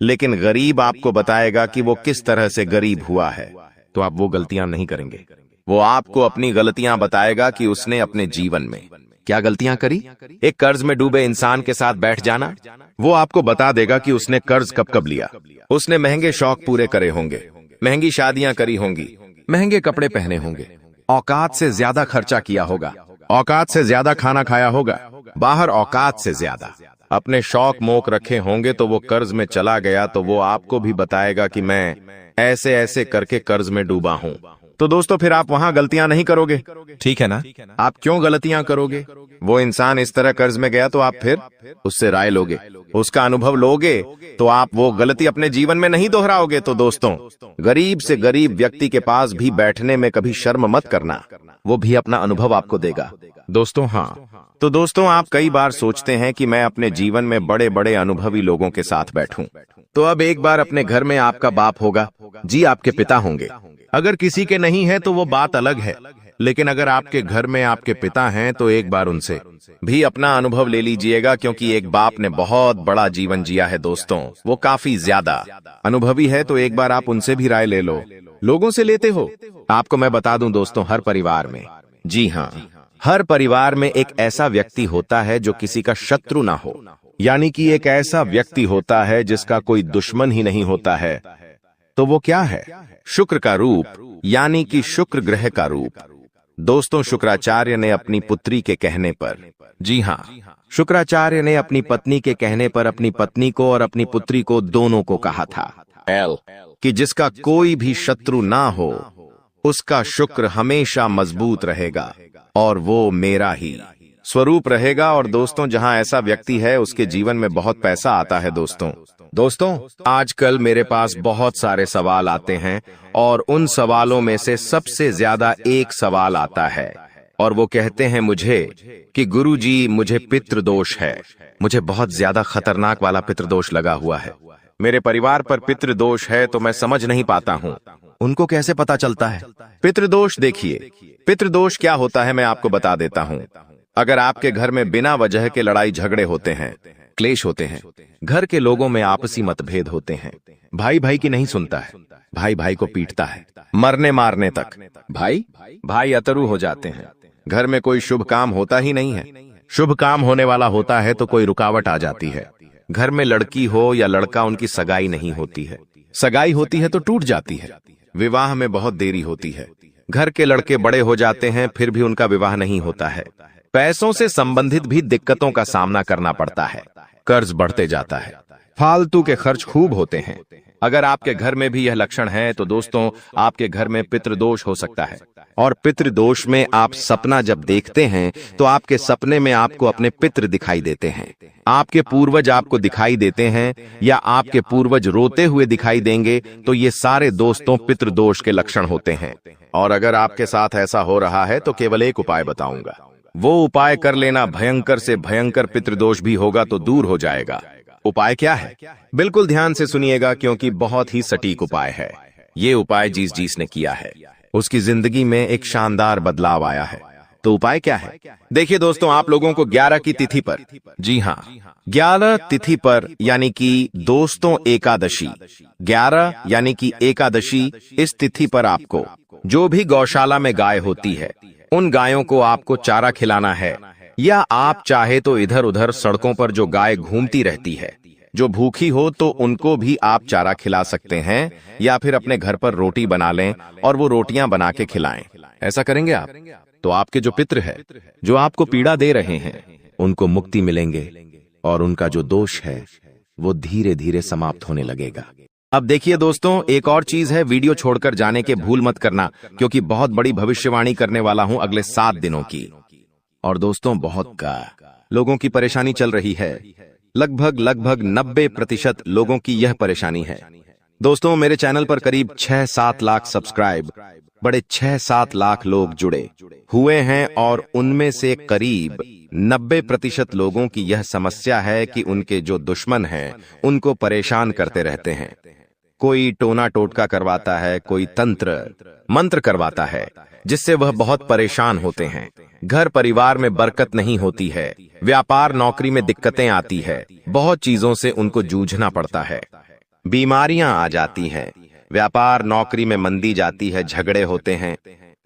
लेकिन गरीब आपको बताएगा कि वो किस तरह से गरीब हुआ है। तो आप वो गलतियां नहीं करेंगे। वो आपको अपनी गलतियां बताएगा कि उसने अपने जीवन में क्या गलतियां करी। एक कर्ज में डूबे इंसान के साथ बैठ जाना, वो आपको बता देगा कि उसने कर्ज कब कब लिया। उसने महंगे शौक पूरे करे होंगे, महंगी शादियां करी होंगी, महंगे कपड़े पहने होंगे, औकात से ज्यादा खर्चा किया होगा, औकात से ज्यादा खाना खाया होगा, बाहर औकात से ज्यादा अपने शौक मोक रखे होंगे, तो वो कर्ज में चला गया तो वो आपको भी बताएगा कि मैं ऐसे ऐसे करके कर्ज में डूबा हूं। तो दोस्तों फिर आप वहां गलतियां नहीं करोगे, ठीक है ना? आप क्यों गलतियां करोगे? वो इंसान इस तरह कर्ज में गया तो आप फिर उससे राय लोगे, उसका अनुभव लोगे, तो आप वो गलती अपने जीवन में नहीं दोहराओगे। तो दोस्तों, गरीब से गरीब व्यक्ति के पास भी बैठने में कभी शर्म मत करना, वो भी अपना अनुभव आपको देगा। दोस्तों हाँ, तो दोस्तों आप कई बार सोचते हैं कि मैं अपने जीवन में बड़े बड़े अनुभवी लोगों के साथ बैठूं। तो अब एक बार अपने घर में आपका बाप होगा, जी आपके पिता होंगे। अगर किसी के नहीं है तो वो बात अलग है, लेकिन अगर आपके घर में आपके पिता हैं तो एक बार उनसे भी अपना अनुभव ले लीजिएगा, क्योंकि एक बाप ने बहुत बड़ा जीवन जिया है दोस्तों, वो काफी ज्यादा अनुभवी है। तो एक बार आप उनसे भी राय ले लो। लोगों से लेते हो? आपको मैं बता दूं दोस्तों, हर परिवार में, जी हाँ, हर परिवार में एक ऐसा व्यक्ति होता है जो किसी का शत्रु ना हो, यानी कि एक ऐसा व्यक्ति होता है जिसका कोई दुश्मन ही नहीं होता है। तो वो क्या है? शुक्र का रूप, यानी कि शुक्र ग्रह का रूप। दोस्तों, शुक्राचार्य ने अपनी पुत्री के कहने पर, जी हाँ, शुक्राचार्य ने अपनी पत्नी के कहने पर अपनी पत्नी को और अपनी पुत्री को दोनों को कहा था कि जिसका कोई भी शत्रु ना हो उसका शुक्र हमेशा मजबूत रहेगा और वो मेरा ही स्वरूप रहेगा। और दोस्तों, जहां ऐसा व्यक्ति है उसके जीवन में बहुत पैसा आता है। दोस्तों आजकल मेरे पास बहुत सारे सवाल आते हैं और उन सवालों में से सबसे ज्यादा एक सवाल आता है और वो कहते हैं मुझे कि गुरुजी, मुझे पितृदोष है। मुझे बहुत ज्यादा खतरनाक वाला पितृदोष लगा हुआ है। मेरे परिवार पर पितृदोष है तो मैं समझ नहीं पाता हूँ। उनको कैसे पता चलता है पितृदोष? देखिए, पितृदोष क्या होता है मैं आपको बता देता हूँ। अगर आपके घर में बिना वजह के लड़ाई झगड़े होते हैं, क्लेश होते हैं, घर के लोगों में आपसी मतभेद होते हैं, भाई भाई की नहीं सुनता है, भाई भाई को पीटता है, मरने मारने तक भाई अतरू हो जाते हैं, घर में कोई शुभ काम होता ही नहीं है, शुभ काम होने वाला होता है तो कोई रुकावट आ जाती है, घर में लड़की हो या लड़का, उनकी सगाई नहीं होती है, सगाई होती है तो टूट जाती है, विवाह में बहुत देरी होती है, घर के लड़के बड़े हो जाते हैं फिर भी उनका विवाह नहीं होता है, पैसों से संबंधित भी दिक्कतों का सामना करना पड़ता है, कर्ज बढ़ते जाता है, फालतू के खर्च खूब होते हैं। अगर आपके घर में भी यह लक्षण है तो दोस्तों, आपके घर में पितृदोष हो सकता है। और पितृदोष में आप सपना जब देखते हैं तो आपके सपने में आपको अपने पितृ दिखाई देते हैं, आपके पूर्वज आपको दिखाई देते हैं या आपके पूर्वज रोते हुए दिखाई देंगे, तो ये सारे दोस्तों पितृदोष के लक्षण होते हैं। और अगर आपके साथ ऐसा हो रहा है तो केवल एक उपाय बताऊंगा, वो उपाय कर लेना। भयंकर से भयंकर पितृदोष भी होगा तो दूर हो जाएगा। उपाय क्या है? बिल्कुल ध्यान से सुनिएगा क्योंकि बहुत ही सटीक उपाय है। ये उपाय जिसने किया है उसकी जिंदगी में एक शानदार बदलाव आया है। तो उपाय क्या है? देखिए दोस्तों, आप लोगों को 11 की तिथि पर, जी हाँ, 11 तिथि पर यानी कि दोस्तों एकादशी, 11 यानी कि एकादशी, इस तिथि पर आपको जो भी गौशाला में गाय होती है उन गायों को आपको चारा खिलाना है। या आप चाहे तो इधर उधर सड़कों पर जो गाय घूमती रहती है, जो भूखी हो, तो उनको भी आप चारा खिला सकते हैं। या फिर अपने घर पर रोटी बना लें और वो रोटियां बना के खिलाएं। ऐसा करेंगे आप तो आपके जो पितृ है, जो आपको पीड़ा दे रहे हैं, उनको मुक्ति मिलेंगे और उनका जो दोष है वो धीरे धीरे समाप्त होने लगेगा। अब देखिए दोस्तों, एक और चीज है, वीडियो छोड़कर जाने के भूल मत करना क्योंकि बहुत बड़ी भविष्यवाणी करने वाला हूं अगले 7 दिनों की। और दोस्तों, बहुत लोगों की परेशानी चल रही है, लगभग 90% लोगों की यह परेशानी है। दोस्तों, मेरे चैनल पर करीब 6-7 लाख सब्सक्राइब, बड़े 6-7 लाख लोग जुड़े हुए हैं और उनमें से करीब 90% लोगों की यह समस्या है कि उनके जो दुश्मन हैं उनको परेशान करते रहते हैं। कोई टोना टोटका करवाता है, कोई तंत्र मंत्र करवाता है जिससे वह बहुत परेशान होते हैं। घर परिवार में बरकत नहीं होती है, व्यापार नौकरी में दिक्कतें आती है, बहुत चीजों से उनको जूझना पड़ता है, बीमारियां आ जाती हैं, व्यापार नौकरी में मंदी जाती है, झगड़े होते हैं,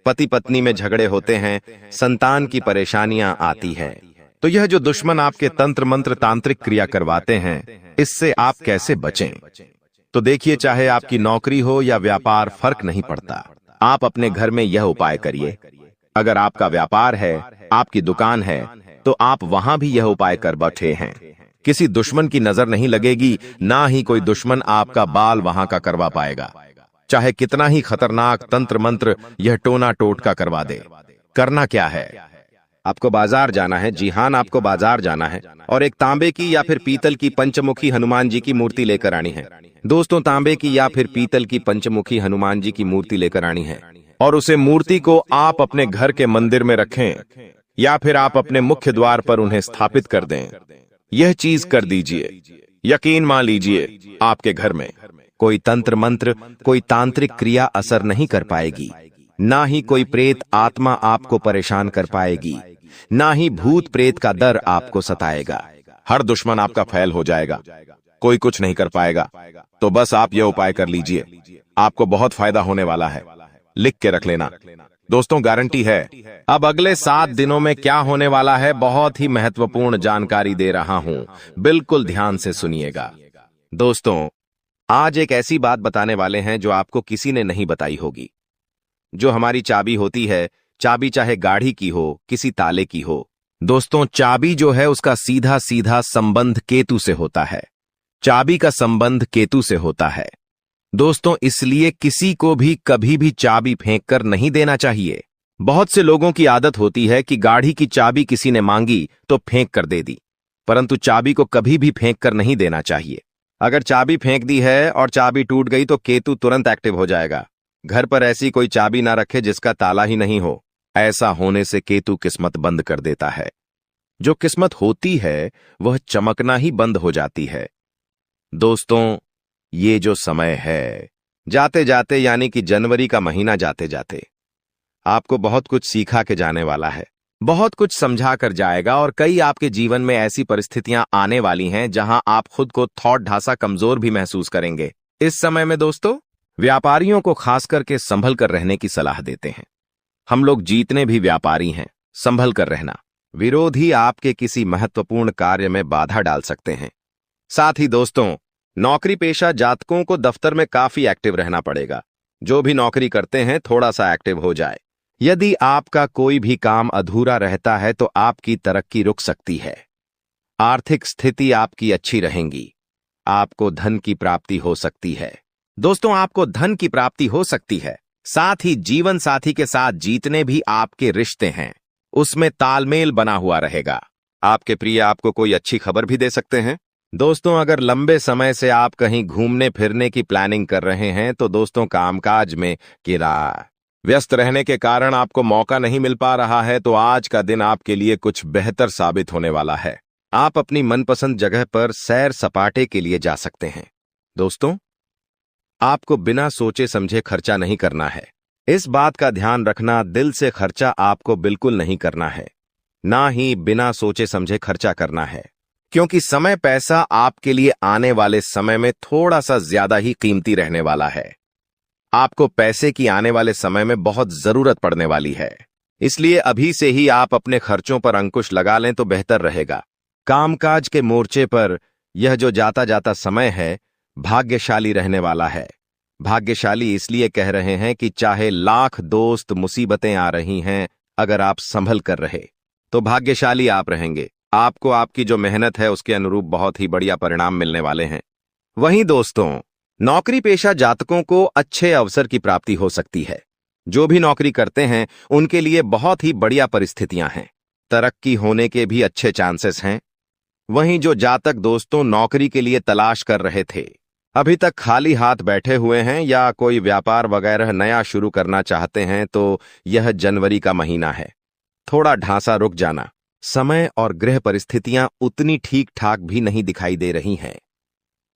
पति पत्नी में झगड़े होते हैं, संतान की परेशानियां आती है। तो यह जो दुश्मन आपके तंत्र मंत्र तांत्रिक क्रिया करवाते हैं, इससे आप कैसे बचें? तो देखिए, चाहे आपकी नौकरी हो या व्यापार, फर्क नहीं पड़ता, आप अपने घर में यह उपाय करिए। अगर आपका व्यापार है, आपकी दुकान है, तो आप वहां भी यह उपाय कर बैठे हैं। किसी दुश्मन की नजर नहीं लगेगी, ना ही कोई दुश्मन आपका बाल वहां का करवा पाएगा, चाहे कितना ही खतरनाक तंत्र मंत्र यह टोना टोटका करवा दे। करना क्या है? आपको बाजार जाना है, जी हां, आपको बाजार जाना है और एक तांबे की या फिर पीतल की पंचमुखी हनुमान जी की मूर्ति लेकर आनी है। दोस्तों, तांबे की या फिर पीतल की पंचमुखी हनुमान जी की मूर्ति लेकर आनी है और उसे मूर्ति को आप अपने घर के मंदिर में रखें या फिर आप अपने मुख्य द्वार पर उन्हें स्थापित कर दें। यह चीज कर दीजिए, यकीन मान लीजिए, आपके घर में कोई तंत्र मंत्र, कोई तांत्रिक क्रिया असर नहीं कर पाएगी, ना ही कोई प्रेत आत्मा आपको परेशान कर पाएगी, ना ही भूत प्रेत का डर आपको सताएगा। हर दुश्मन आपका फैल हो जाएगा, कोई कुछ नहीं कर पाएगा। तो बस आप यह उपाय कर लीजिए, आपको बहुत फायदा होने वाला है। लिख के रख लेना दोस्तों, गारंटी है। अब अगले 7 दिनों में क्या होने वाला है, बहुत ही महत्वपूर्ण जानकारी दे रहा हूं, बिल्कुल ध्यान से सुनिएगा। दोस्तों, आज एक ऐसी बात बताने वाले हैं जो आपको किसी ने नहीं बताई होगी। जो हमारी चाबी होती है, चाबी चाहे गाड़ी की हो, किसी ताले की हो, दोस्तों, चाबी जो है उसका सीधा सीधा संबंध केतु से होता है। चाबी का संबंध केतु से होता है दोस्तों, इसलिए किसी को भी कभी भी चाबी फेंक कर नहीं देना चाहिए। बहुत से लोगों की आदत होती है कि गाड़ी की चाबी किसी ने मांगी तो फेंक कर दे दी, परंतु चाबी को कभी भी फेंक कर नहीं देना चाहिए। अगर चाबी फेंक दी है और चाबी टूट गई तो केतु तुरंत एक्टिव हो जाएगा। घर पर ऐसी कोई चाबी ना रखे जिसका ताला ही नहीं हो। ऐसा होने से केतु किस्मत बंद कर देता है। जो किस्मत होती है वह चमकना ही बंद हो जाती है। दोस्तों, ये जो समय है, जाते जाते यानी कि जनवरी का महीना जाते जाते आपको बहुत कुछ सिखा के जाने वाला है, बहुत कुछ समझा कर जाएगा और कई आपके जीवन में ऐसी परिस्थितियां आने वाली हैं जहां आप खुद को थोड़ा ढासा कमजोर भी महसूस करेंगे। इस समय में दोस्तों, व्यापारियों को खास करके संभल कर रहने की सलाह देते हैं। हम लोग जीतने भी व्यापारी हैं, संभल कर रहना। विरोधी आपके किसी महत्वपूर्ण कार्य में बाधा डाल सकते हैं। साथ ही दोस्तों, नौकरी पेशा जातकों को दफ्तर में काफी एक्टिव रहना पड़ेगा। जो भी नौकरी करते हैं थोड़ा सा एक्टिव हो जाए। यदि आपका कोई भी काम अधूरा रहता है तो आपकी तरक्की रुक सकती है। आर्थिक स्थिति आपकी अच्छी रहेगी। आपको धन की प्राप्ति हो सकती है। दोस्तों, आपको धन की प्राप्ति हो सकती है। साथ ही जीवन साथी के साथ जीतने भी आपके रिश्ते हैं, उसमें तालमेल बना हुआ रहेगा। आपके प्रिय आपको कोई अच्छी खबर भी दे सकते हैं। दोस्तों, अगर लंबे समय से आप कहीं घूमने फिरने की प्लानिंग कर रहे हैं तो दोस्तों, कामकाज में व्यस्त रहने के कारण आपको मौका नहीं मिल पा रहा है, तो आज का दिन आपके लिए कुछ बेहतर साबित होने वाला है। आप अपनी मनपसंद जगह पर सैर सपाटे के लिए जा सकते हैं। दोस्तों, आपको बिना सोचे समझे खर्चा नहीं करना है। इस बात का ध्यान रखना, दिल से खर्चा आपको बिल्कुल नहीं करना है, ना ही बिना सोचे समझे खर्चा करना है, क्योंकि समय पैसा आपके लिए आने वाले समय में थोड़ा सा ज्यादा ही कीमती रहने वाला है। आपको पैसे की आने वाले समय में बहुत जरूरत पड़ने वाली है, इसलिए अभी से ही आप अपने खर्चों पर अंकुश लगा लें तो बेहतर रहेगा। कामकाज के मोर्चे पर यह जो जाता जाता समय है भाग्यशाली रहने वाला है। भाग्यशाली इसलिए कह रहे हैं कि चाहे लाख दोस्त मुसीबतें आ रही हैं, अगर आप संभल कर रहे तो भाग्यशाली आप रहेंगे। आपको आपकी जो मेहनत है उसके अनुरूप बहुत ही बढ़िया परिणाम मिलने वाले हैं। वहीं दोस्तों, नौकरी पेशा जातकों को अच्छे अवसर की प्राप्ति हो सकती है। जो भी नौकरी करते हैं उनके लिए बहुत ही बढ़िया परिस्थितियां हैं। तरक्की होने के भी अच्छे चांसेस हैं। वहीं जो जातक दोस्तों नौकरी के लिए तलाश कर रहे थे, अभी तक खाली हाथ बैठे हुए हैं या कोई व्यापार वगैरह नया शुरू करना चाहते हैं, तो यह जनवरी का महीना है। थोड़ा ढांसा रुक जाना। समय और ग्रह परिस्थितियां उतनी ठीक ठाक भी नहीं दिखाई दे रही हैं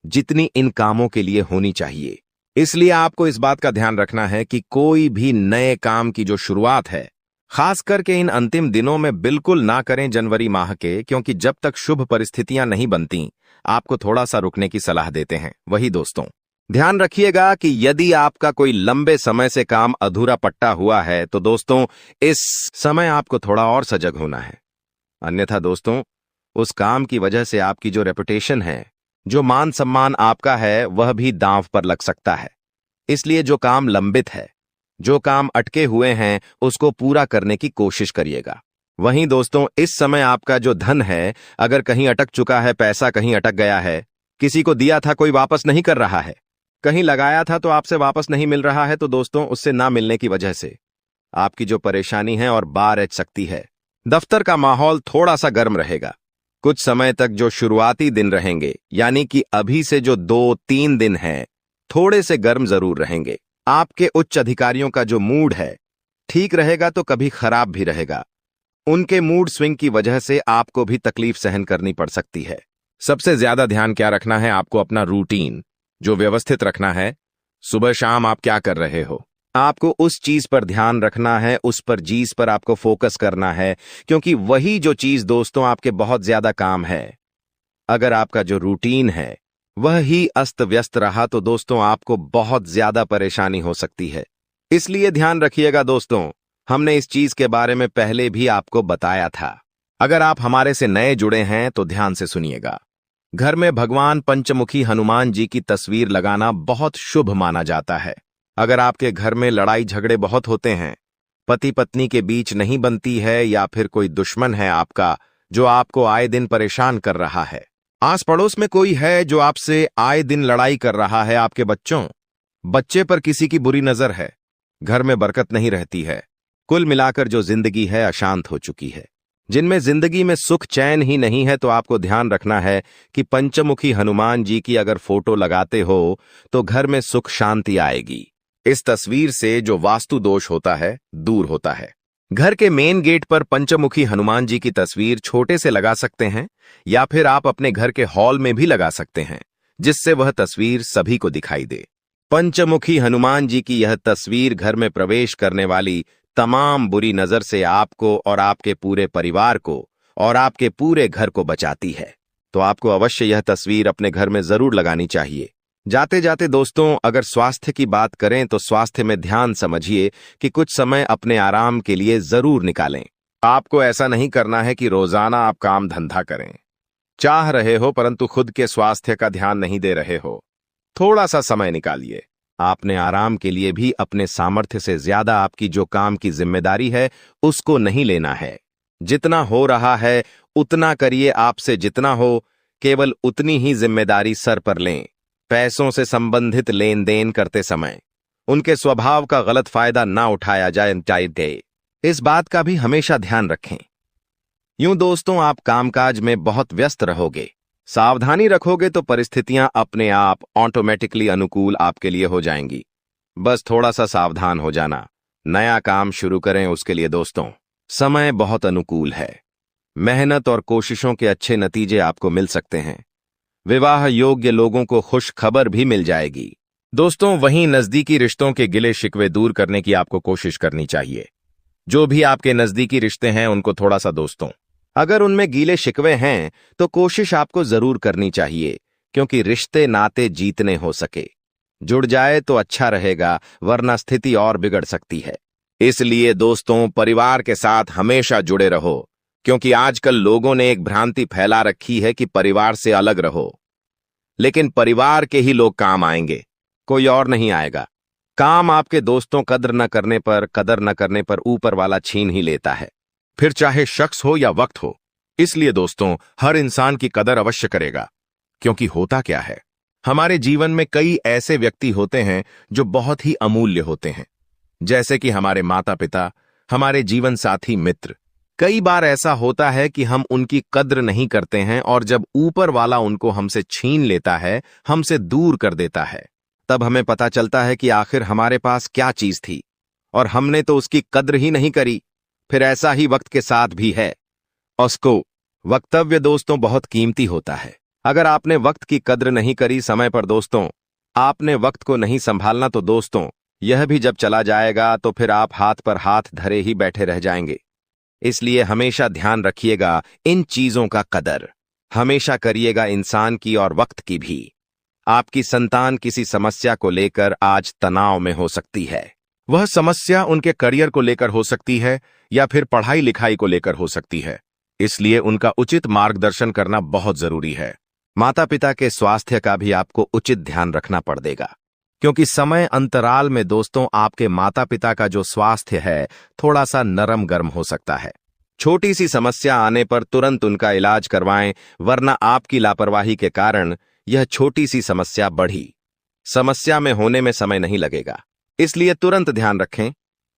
जितनी इन कामों के लिए होनी चाहिए। इसलिए आपको इस बात का ध्यान रखना है कि कोई भी नए काम की जो शुरुआत है, खास करके इन अंतिम दिनों में बिल्कुल ना करें जनवरी माह के, क्योंकि जब तक शुभ परिस्थितियां नहीं बनती आपको थोड़ा सा रुकने की सलाह देते हैं। वही दोस्तों, ध्यान रखिएगा कि यदि आपका कोई लंबे समय से काम अधूरा पट्टा हुआ है तो दोस्तों, इस समय आपको थोड़ा और सजग होना है। अन्यथा दोस्तों, उस काम की वजह से आपकी जो रेपुटेशन है, जो मान सम्मान आपका है, वह भी दांव पर लग सकता है। इसलिए जो काम लंबित है, जो काम अटके हुए हैं, उसको पूरा करने की कोशिश करिएगा। वहीं दोस्तों, इस समय आपका जो धन है, अगर कहीं अटक चुका है, पैसा कहीं अटक गया है, किसी को दिया था कोई वापस नहीं कर रहा है, कहीं लगाया था तो आपसे वापस नहीं मिल रहा है, तो दोस्तों उससे ना मिलने की वजह से आपकी जो परेशानी है और बार एच सकती है। दफ्तर का माहौल थोड़ा सा गर्म रहेगा। कुछ समय तक जो शुरुआती दिन रहेंगे, यानी कि अभी से जो 2-3 दिन हैं, थोड़े से गर्म जरूर रहेंगे। आपके उच्च अधिकारियों का जो मूड है ठीक रहेगा तो कभी खराब भी रहेगा। उनके मूड स्विंग की वजह से आपको भी तकलीफ सहन करनी पड़ सकती है। सबसे ज्यादा ध्यान क्या रखना है, आपको अपना रूटीन जो व्यवस्थित रखना है। सुबह शाम आप क्या कर रहे हो, आपको उस चीज पर ध्यान रखना है, उस पर चीज पर आपको फोकस करना है, क्योंकि वही जो चीज दोस्तों आपके बहुत ज्यादा काम है। अगर आपका जो रूटीन है वह ही अस्त व्यस्त रहा तो दोस्तों आपको बहुत ज्यादा परेशानी हो सकती है। इसलिए ध्यान रखिएगा दोस्तों, हमने इस चीज के बारे में पहले भी आपको बताया था। अगर आप हमारे से नए जुड़े हैं तो ध्यान से सुनिएगा। घर में भगवान पंचमुखी हनुमान जी की तस्वीर लगाना बहुत शुभ माना जाता है। अगर आपके घर में लड़ाई झगड़े बहुत होते हैं, पति पत्नी के बीच नहीं बनती है, या फिर कोई दुश्मन है आपका जो आपको आए दिन परेशान कर रहा है, आस पड़ोस में कोई है जो आपसे आए दिन लड़ाई कर रहा है, आपके बच्चे पर किसी की बुरी नजर है, घर में बरकत नहीं रहती है, कुल मिलाकर जो जिंदगी है अशांत हो चुकी है, जिनमें जिंदगी में सुख चैन ही नहीं है, तो आपको ध्यान रखना है कि पंचमुखी हनुमान जी की अगर फोटो लगाते हो तो घर में सुख शांति आएगी। इस तस्वीर से जो वास्तु दोष होता है दूर होता है। घर के मेन गेट पर पंचमुखी हनुमान जी की तस्वीर छोटे से लगा सकते हैं या फिर आप अपने घर के हॉल में भी लगा सकते हैं, जिससे वह तस्वीर सभी को दिखाई दे। पंचमुखी हनुमान जी की यह तस्वीर घर में प्रवेश करने वाली तमाम बुरी नजर से आपको और आपके पूरे परिवार को और आपके पूरे घर को बचाती है। तो आपको अवश्य यह तस्वीर अपने घर में जरूर लगानी चाहिए। जाते जाते दोस्तों, अगर स्वास्थ्य की बात करें तो स्वास्थ्य में ध्यान समझिए कि कुछ समय अपने आराम के लिए जरूर निकालें। आपको ऐसा नहीं करना है कि रोजाना आप काम धंधा करें, चाह रहे हो परंतु खुद के स्वास्थ्य का ध्यान नहीं दे रहे हो। थोड़ा सा समय निकालिए। आपने आराम के लिए भी अपने सामर्थ्य से ज्यादा आपकी जो काम की जिम्मेदारी है उसको नहीं लेना है। जितना हो रहा है उतना करिए, आपसे जितना हो केवल उतनी ही जिम्मेदारी सर पर लें। पैसों से संबंधित लेन देन करते समय उनके स्वभाव का गलत फायदा ना उठाया जाए, इस बात का भी हमेशा ध्यान रखें। यूं दोस्तों, आप कामकाज में बहुत व्यस्त रहोगे, सावधानी रखोगे तो परिस्थितियां अपने आप ऑटोमेटिकली अनुकूल आपके लिए हो जाएंगी। बस थोड़ा सा सावधान हो जाना। नया काम शुरू करें उसके लिए दोस्तों समय बहुत अनुकूल है। मेहनत और कोशिशों के अच्छे नतीजे आपको मिल सकते हैं। विवाह योग्य लोगों को खुश खबर भी मिल जाएगी। दोस्तों, वहीं नजदीकी रिश्तों के गिले शिकवे दूर करने की आपको कोशिश करनी चाहिए। जो भी आपके नजदीकी रिश्ते हैं उनको थोड़ा सा दोस्तों, अगर उनमें गीले शिकवे हैं तो कोशिश आपको जरूर करनी चाहिए, क्योंकि रिश्ते नाते जीतने हो सके। जुड़ जाए तो अच्छा रहेगा, वरना स्थिति और बिगड़ सकती है। इसलिए दोस्तों, परिवार के साथ हमेशा जुड़े रहो, क्योंकि आजकल लोगों ने एक भ्रांति फैला रखी है कि परिवार से अलग रहो, लेकिन परिवार के ही लोग काम आएंगे, कोई और नहीं आएगा। काम आपके दोस्तों कदर न करने पर ऊपर वाला छीन ही लेता है, फिर चाहे शख्स हो या वक्त हो। इसलिए दोस्तों, हर इंसान की कदर अवश्य करेगा, क्योंकि होता क्या है, हमारे जीवन में कई ऐसे व्यक्ति होते हैं जो बहुत ही अमूल्य होते हैं, जैसे कि हमारे माता पिता, हमारे जीवन साथी, मित्र। कई बार ऐसा होता है कि हम उनकी कद्र नहीं करते हैं और जब ऊपर वाला उनको हमसे छीन लेता है, हमसे दूर कर देता है, तब हमें पता चलता है कि आखिर हमारे पास क्या चीज थी और हमने तो उसकी कद्र ही नहीं करी। फिर ऐसा ही वक्त के साथ भी है। उसको वक्तव्य दोस्तों बहुत कीमती होता है। अगर आपने वक्त की कद्र नहीं करी समय पर दोस्तों, आपने वक्त को नहीं संभालना, तो दोस्तों यह भी जब चला जाएगा तो फिर आप हाथ पर हाथ धरे ही बैठे रह जाएंगे। इसलिए हमेशा ध्यान रखिएगा इन चीजों का कदर हमेशा करिएगा, इंसान की और वक्त की भी। आपकी संतान किसी समस्या को लेकर आज तनाव में हो सकती है। वह समस्या उनके करियर को लेकर हो सकती है या फिर पढ़ाई लिखाई को लेकर हो सकती है। इसलिए उनका उचित मार्गदर्शन करना बहुत जरूरी है। माता पिता के स्वास्थ्य का भी आपको उचित ध्यान रखना पड़ेगा, क्योंकि समय अंतराल में दोस्तों आपके माता पिता का जो स्वास्थ्य है थोड़ा सा नरम गर्म हो सकता है। छोटी सी समस्या आने पर तुरंत उनका इलाज करवाएं, वरना आपकी लापरवाही के कारण यह छोटी सी समस्या बढ़ी समस्या में होने में समय नहीं लगेगा। इसलिए तुरंत ध्यान रखें।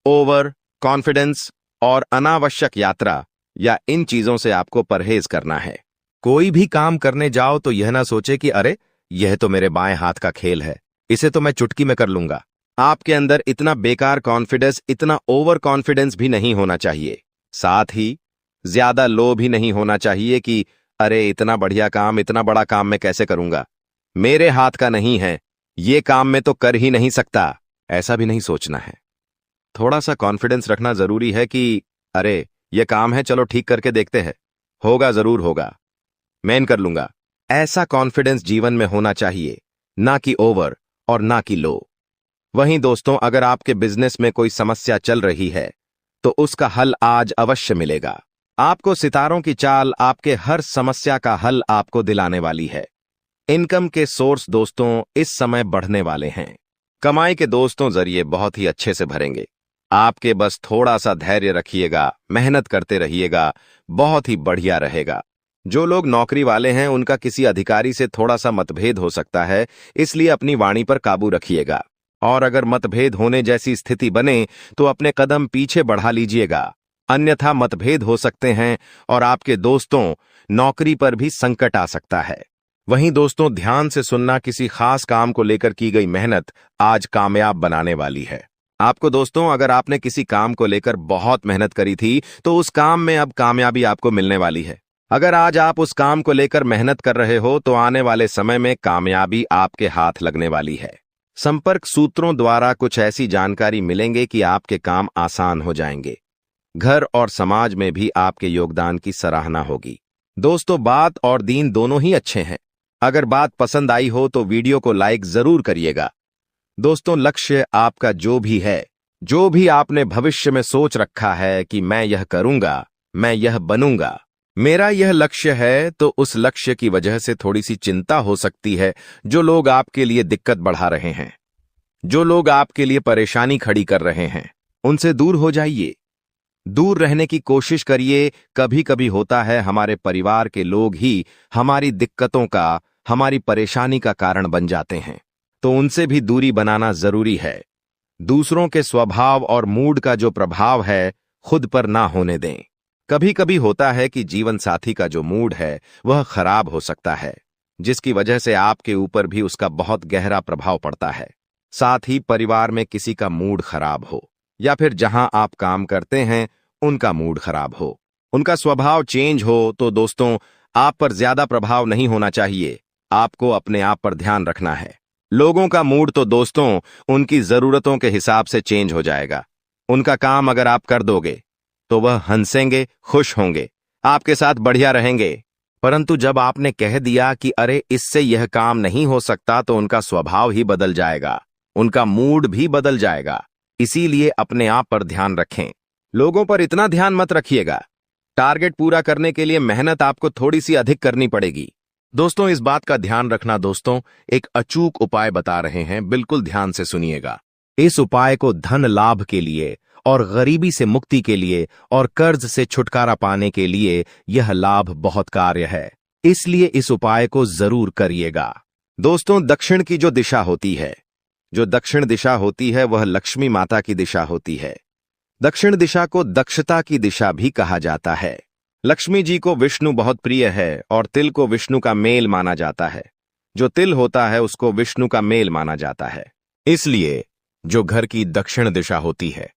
ओवर कॉन्फिडेंस और अनावश्यक यात्रा या इन चीजों से आपको परहेज करना है। कोई भी काम करने जाओ तो यह ना सोचे कि अरे यह तो मेरे बाएं हाथ का खेल है, इसे तो मैं चुटकी में कर लूंगा। आपके अंदर इतना बेकार कॉन्फिडेंस, इतना ओवर कॉन्फिडेंस भी नहीं होना चाहिए। साथ ही ज्यादा लो भी नहीं होना चाहिए कि अरे इतना बढ़िया काम, इतना बड़ा काम मैं कैसे करूंगा, मेरे हाथ का नहीं है, ये काम मैं तो कर ही नहीं सकता। ऐसा भी नहीं सोचना है। थोड़ा सा कॉन्फिडेंस रखना जरूरी है कि अरे ये काम है, चलो ठीक करके देखते हैं, होगा जरूर होगा, मैं कर लूंगा। ऐसा कॉन्फिडेंस जीवन में होना चाहिए, ना कि ओवर और ना कि लो। वहीं दोस्तों, अगर आपके बिजनेस में कोई समस्या चल रही है तो उसका हल आज अवश्य मिलेगा। आपको सितारों की चाल आपके हर समस्या का हल आपको दिलाने वाली है। इनकम के सोर्स दोस्तों इस समय बढ़ने वाले हैं। कमाई के दोस्तों जरिए बहुत ही अच्छे से भरेंगे। आपके बस थोड़ा सा धैर्य रखिएगा, मेहनत करते रहिएगा, बहुत ही बढ़िया रहेगा। जो लोग नौकरी वाले हैं उनका किसी अधिकारी से थोड़ा सा मतभेद हो सकता है, इसलिए अपनी वाणी पर काबू रखिएगा और अगर मतभेद होने जैसी स्थिति बने तो अपने कदम पीछे बढ़ा लीजिएगा, अन्यथा मतभेद हो सकते हैं और आपके दोस्तों नौकरी पर भी संकट आ सकता है। वहीं दोस्तों, ध्यान से सुनना, किसी खास काम को लेकर की गई मेहनत आज कामयाब बनाने वाली है आपको। दोस्तों, अगर आपने किसी काम को लेकर बहुत मेहनत करी थी तो उस काम में अब कामयाबी आपको मिलने वाली है। अगर आज आप उस काम को लेकर मेहनत कर रहे हो तो आने वाले समय में कामयाबी आपके हाथ लगने वाली है। संपर्क सूत्रों द्वारा कुछ ऐसी जानकारी मिलेंगे कि आपके काम आसान हो जाएंगे। घर और समाज में भी आपके योगदान की सराहना होगी। दोस्तों, बात और दीन दोनों ही अच्छे हैं। अगर बात पसंद आई हो तो वीडियो को लाइक जरूर करिएगा। दोस्तों, लक्ष्य आपका जो भी है, जो भी आपने भविष्य में सोच रखा है कि मैं यह करूंगा, मैं यह बनूंगा, मेरा यह लक्ष्य है, तो उस लक्ष्य की वजह से थोड़ी सी चिंता हो सकती है। जो लोग आपके लिए दिक्कत बढ़ा रहे हैं, जो लोग आपके लिए परेशानी खड़ी कर रहे हैं, उनसे दूर हो जाइए, दूर रहने की कोशिश करिए। कभी कभी होता है हमारे परिवार के लोग ही हमारी दिक्कतों का, हमारी परेशानी का कारण बन जाते हैं, तो उनसे भी दूरी बनाना जरूरी है। दूसरों के स्वभाव और मूड का जो प्रभाव है खुद पर ना होने दें। कभी कभी होता है कि जीवन साथी का जो मूड है वह खराब हो सकता है, जिसकी वजह से आपके ऊपर भी उसका बहुत गहरा प्रभाव पड़ता है। साथ ही परिवार में किसी का मूड खराब हो या फिर जहां आप काम करते हैं उनका मूड खराब हो, उनका स्वभाव चेंज हो, तो दोस्तों आप पर ज्यादा प्रभाव नहीं होना चाहिए। आपको अपने आप पर ध्यान रखना है। लोगों का मूड तो दोस्तों उनकी जरूरतों के हिसाब से चेंज हो जाएगा। उनका काम अगर आप कर दोगे तो वह हंसेंगे, खुश होंगे, आपके साथ बढ़िया रहेंगे। परंतु जब आपने कह दिया कि अरे इससे यह काम नहीं हो सकता, तो उनका स्वभाव ही बदल जाएगा, उनका मूड भी बदल जाएगा। इसीलिए अपने आप पर ध्यान रखें। लोगों पर इतना ध्यान मत रखिएगा। टारगेट पूरा करने के लिए मेहनत आपको थोड़ी सी अधिक करनी पड़ेगी। दोस्तों, इस बात का ध्यान रखना। दोस्तों, एक अचूक उपाय बता रहे हैं, बिल्कुल ध्यान से सुनिएगा। इस उपाय को धन लाभ के लिए और गरीबी से मुक्ति के लिए और कर्ज से छुटकारा पाने के लिए यह लाभ बहुत कार्य है, इसलिए इस उपाय को जरूर करिएगा। दोस्तों, दक्षिण की जो दिशा होती है, जो दक्षिण दिशा होती है वह लक्ष्मी माता की दिशा होती है। दक्षिण दिशा को दक्षता की दिशा भी कहा जाता है। लक्ष्मी जी को विष्णु बहुत प्रिय है और तिल को विष्णु का मेल माना जाता है। जो तिल होता है उसको विष्णु का मेल माना जाता है। इसलिए जो घर की दक्षिण दिशा होती है,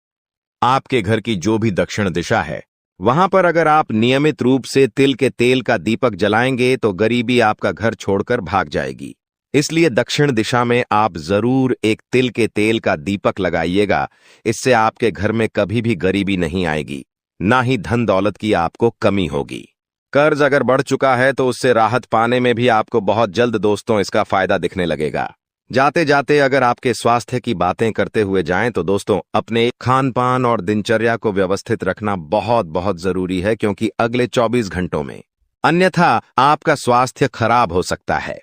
आपके घर की जो भी दक्षिण दिशा है, वहां पर अगर आप नियमित रूप से तिल के तेल का दीपक जलाएंगे तो गरीबी आपका घर छोड़कर भाग जाएगी। इसलिए दक्षिण दिशा में आप जरूर एक तिल के तेल का दीपक लगाइएगा। इससे आपके घर में कभी भी गरीबी नहीं आएगी, ना ही धन दौलत की आपको कमी होगी। कर्ज अगर बढ़ चुका है तो उससे राहत पाने में भी आपको बहुत जल्द दोस्तों इसका फायदा दिखने लगेगा। जाते जाते अगर आपके स्वास्थ्य की बातें करते हुए जाएं तो दोस्तों अपने खान पान और दिनचर्या को व्यवस्थित रखना बहुत बहुत जरूरी है, क्योंकि अगले 24 घंटों में अन्यथा आपका स्वास्थ्य खराब हो सकता है।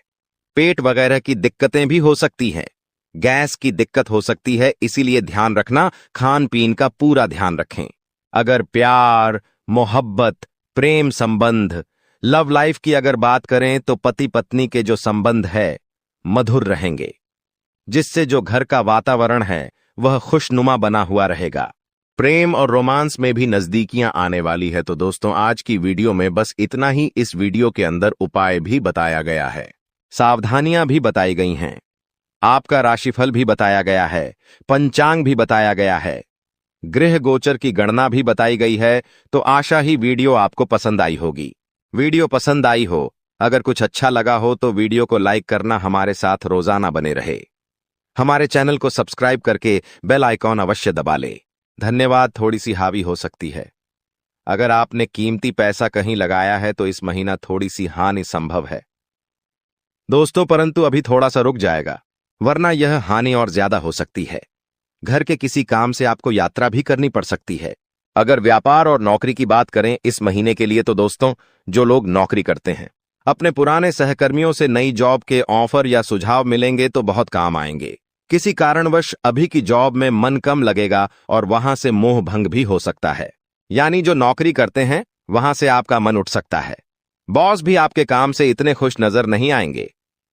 पेट वगैरह की दिक्कतें भी हो सकती हैं, गैस की दिक्कत हो सकती है, इसीलिए ध्यान रखना, खान पीन का पूरा ध्यान रखें। अगर प्यार, मोहब्बत, प्रेम संबंध, लव लाइफ की अगर बात करें तो पति पत्नी के जो संबंध है मधुर रहेंगे, जिससे जो घर का वातावरण है वह खुशनुमा बना हुआ रहेगा। प्रेम और रोमांस में भी नजदीकियां आने वाली है। तो दोस्तों आज की वीडियो में बस इतना ही। इस वीडियो के अंदर उपाय भी बताया गया है, सावधानियां भी बताई गई हैं, आपका राशिफल भी बताया गया है, पंचांग भी बताया गया है, गृह गोचर की गणना भी बताई गई है। तो आशा ही वीडियो आपको पसंद आई होगी। वीडियो पसंद आई हो, अगर कुछ अच्छा लगा हो तो वीडियो को लाइक करना हमारे साथ रोजाना बने रहे। हमारे चैनल को सब्सक्राइब करके बेल आइकॉन अवश्य दबा ले। धन्यवाद। थोड़ी सी हावी हो सकती है। अगर आपने कीमती पैसा कहीं लगाया है तो इस महीना थोड़ी सी हानि संभव है दोस्तों, परंतु अभी थोड़ा सा रुक जाएगा, वरना यह हानि और ज्यादा हो सकती है। घर के किसी काम से आपको यात्रा भी करनी पड़ सकती है। अगर व्यापार और नौकरी की बात करें इस महीने के लिए तो दोस्तों जो लोग नौकरी करते हैं, अपने पुराने सहकर्मियों से नई जॉब के ऑफर या सुझाव मिलेंगे तो बहुत काम आएंगे। किसी कारणवश अभी की जॉब में मन कम लगेगा और वहां से मोह भंग भी हो सकता है। यानी जो नौकरी करते हैं वहां से आपका मन उठ सकता है। बॉस भी आपके काम से इतने खुश नजर नहीं आएंगे।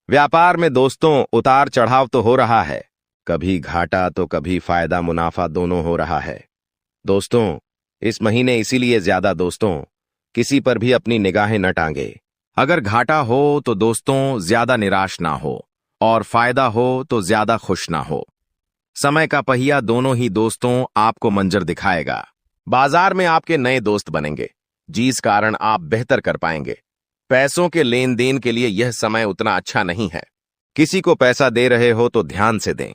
व्यापार में दोस्तों उतार चढ़ाव तो हो रहा है, कभी घाटा तो कभी फायदा मुनाफा दोनों हो रहा है। दोस्तों, इस महीने इसीलिए ज्यादा दोस्तों किसी पर भी अपनी निगाहें न टांगे। अगर घाटा हो तो दोस्तों ज्यादा निराश ना हो, और फायदा हो तो ज्यादा खुश ना हो। समय का पहिया दोनों ही दोस्तों आपको मंजर दिखाएगा। बाजार में आपके नए दोस्त बनेंगे, जिस कारण आप बेहतर कर पाएंगे। पैसों के लेन देन के लिए यह समय उतना अच्छा नहीं है। किसी को पैसा दे रहे हो तो ध्यान से दें,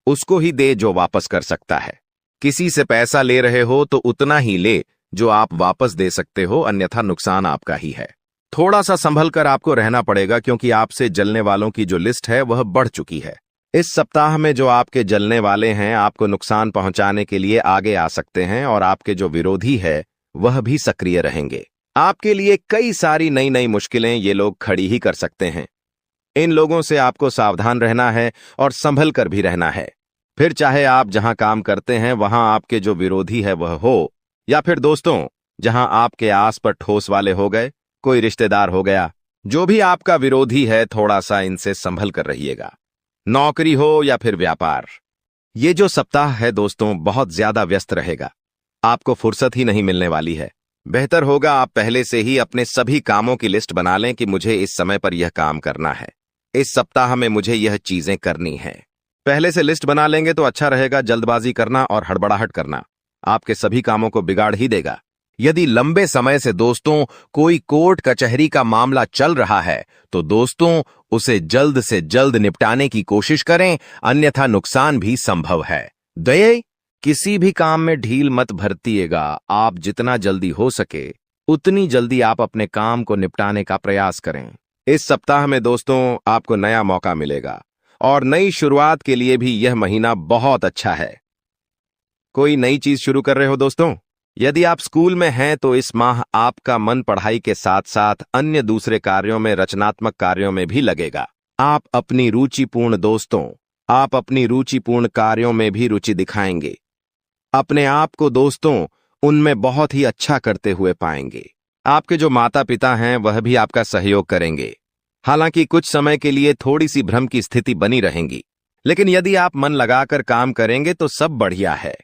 उसको ही दे जो वापस कर सकता है। किसी से पैसा ले रहे हो तो उतना ही ले जो आप वापस दे सकते हो, अन्यथा नुकसान आपका ही है। थोड़ा सा संभल कर आपको रहना पड़ेगा, क्योंकि आपसे जलने वालों की जो लिस्ट है वह बढ़ चुकी है। इस सप्ताह में जो आपके जलने वाले हैं आपको नुकसान पहुंचाने के लिए आगे आ सकते हैं, और आपके जो विरोधी है वह भी सक्रिय रहेंगे। आपके लिए कई सारी नई नई मुश्किलें ये लोग खड़ी ही कर सकते हैं। इन लोगों से आपको सावधान रहना है और संभल कर भी रहना है। फिर चाहे आप जहां काम करते हैं वहां आपके जो विरोधी है वह हो, या फिर दोस्तों जहां आपके आस पर ठोस वाले हो गए, कोई रिश्तेदार हो गया, जो भी आपका विरोधी है थोड़ा सा इनसे संभल कर रहिएगा। नौकरी हो या फिर व्यापार, ये जो सप्ताह है दोस्तों बहुत ज्यादा व्यस्त रहेगा। आपको फुर्सत ही नहीं मिलने वाली है। बेहतर होगा आप पहले से ही अपने सभी कामों की लिस्ट बना लें कि मुझे इस समय पर यह काम करना है, इस सप्ताह में मुझे यह चीजें करनी है। पहले से लिस्ट बना लेंगे तो अच्छा रहेगा। जल्दबाजी करना और हड़बड़ाहट करना आपके सभी कामों को बिगाड़ ही देगा। यदि लंबे समय से दोस्तों कोई कोर्ट कचहरी का मामला चल रहा है तो दोस्तों उसे जल्द से जल्द निपटाने की कोशिश करें, अन्यथा नुकसान भी संभव है। दये, किसी भी काम में ढील मत बरतिएगा। आप जितना जल्दी हो सके उतनी जल्दी आप अपने काम को निपटाने का प्रयास करें। इस सप्ताह में दोस्तों आपको नया मौका मिलेगा, और नई शुरुआत के लिए भी यह महीना बहुत अच्छा है। कोई नई चीज शुरू कर रहे हो दोस्तों? यदि आप स्कूल में हैं तो इस माह आपका मन पढ़ाई के साथ साथ अन्य दूसरे कार्यों में, रचनात्मक कार्यों में भी लगेगा। आप अपनी रुचिपूर्ण कार्यों में भी रुचि दिखाएंगे। अपने आप को दोस्तों उनमें बहुत ही अच्छा करते हुए पाएंगे। आपके जो माता पिता हैं वह भी आपका सहयोग करेंगे। हालांकि कुछ समय के लिए थोड़ी सी भ्रम की स्थिति बनी रहेगी, लेकिन यदि आप मन लगाकर काम करेंगे तो सब बढ़िया है।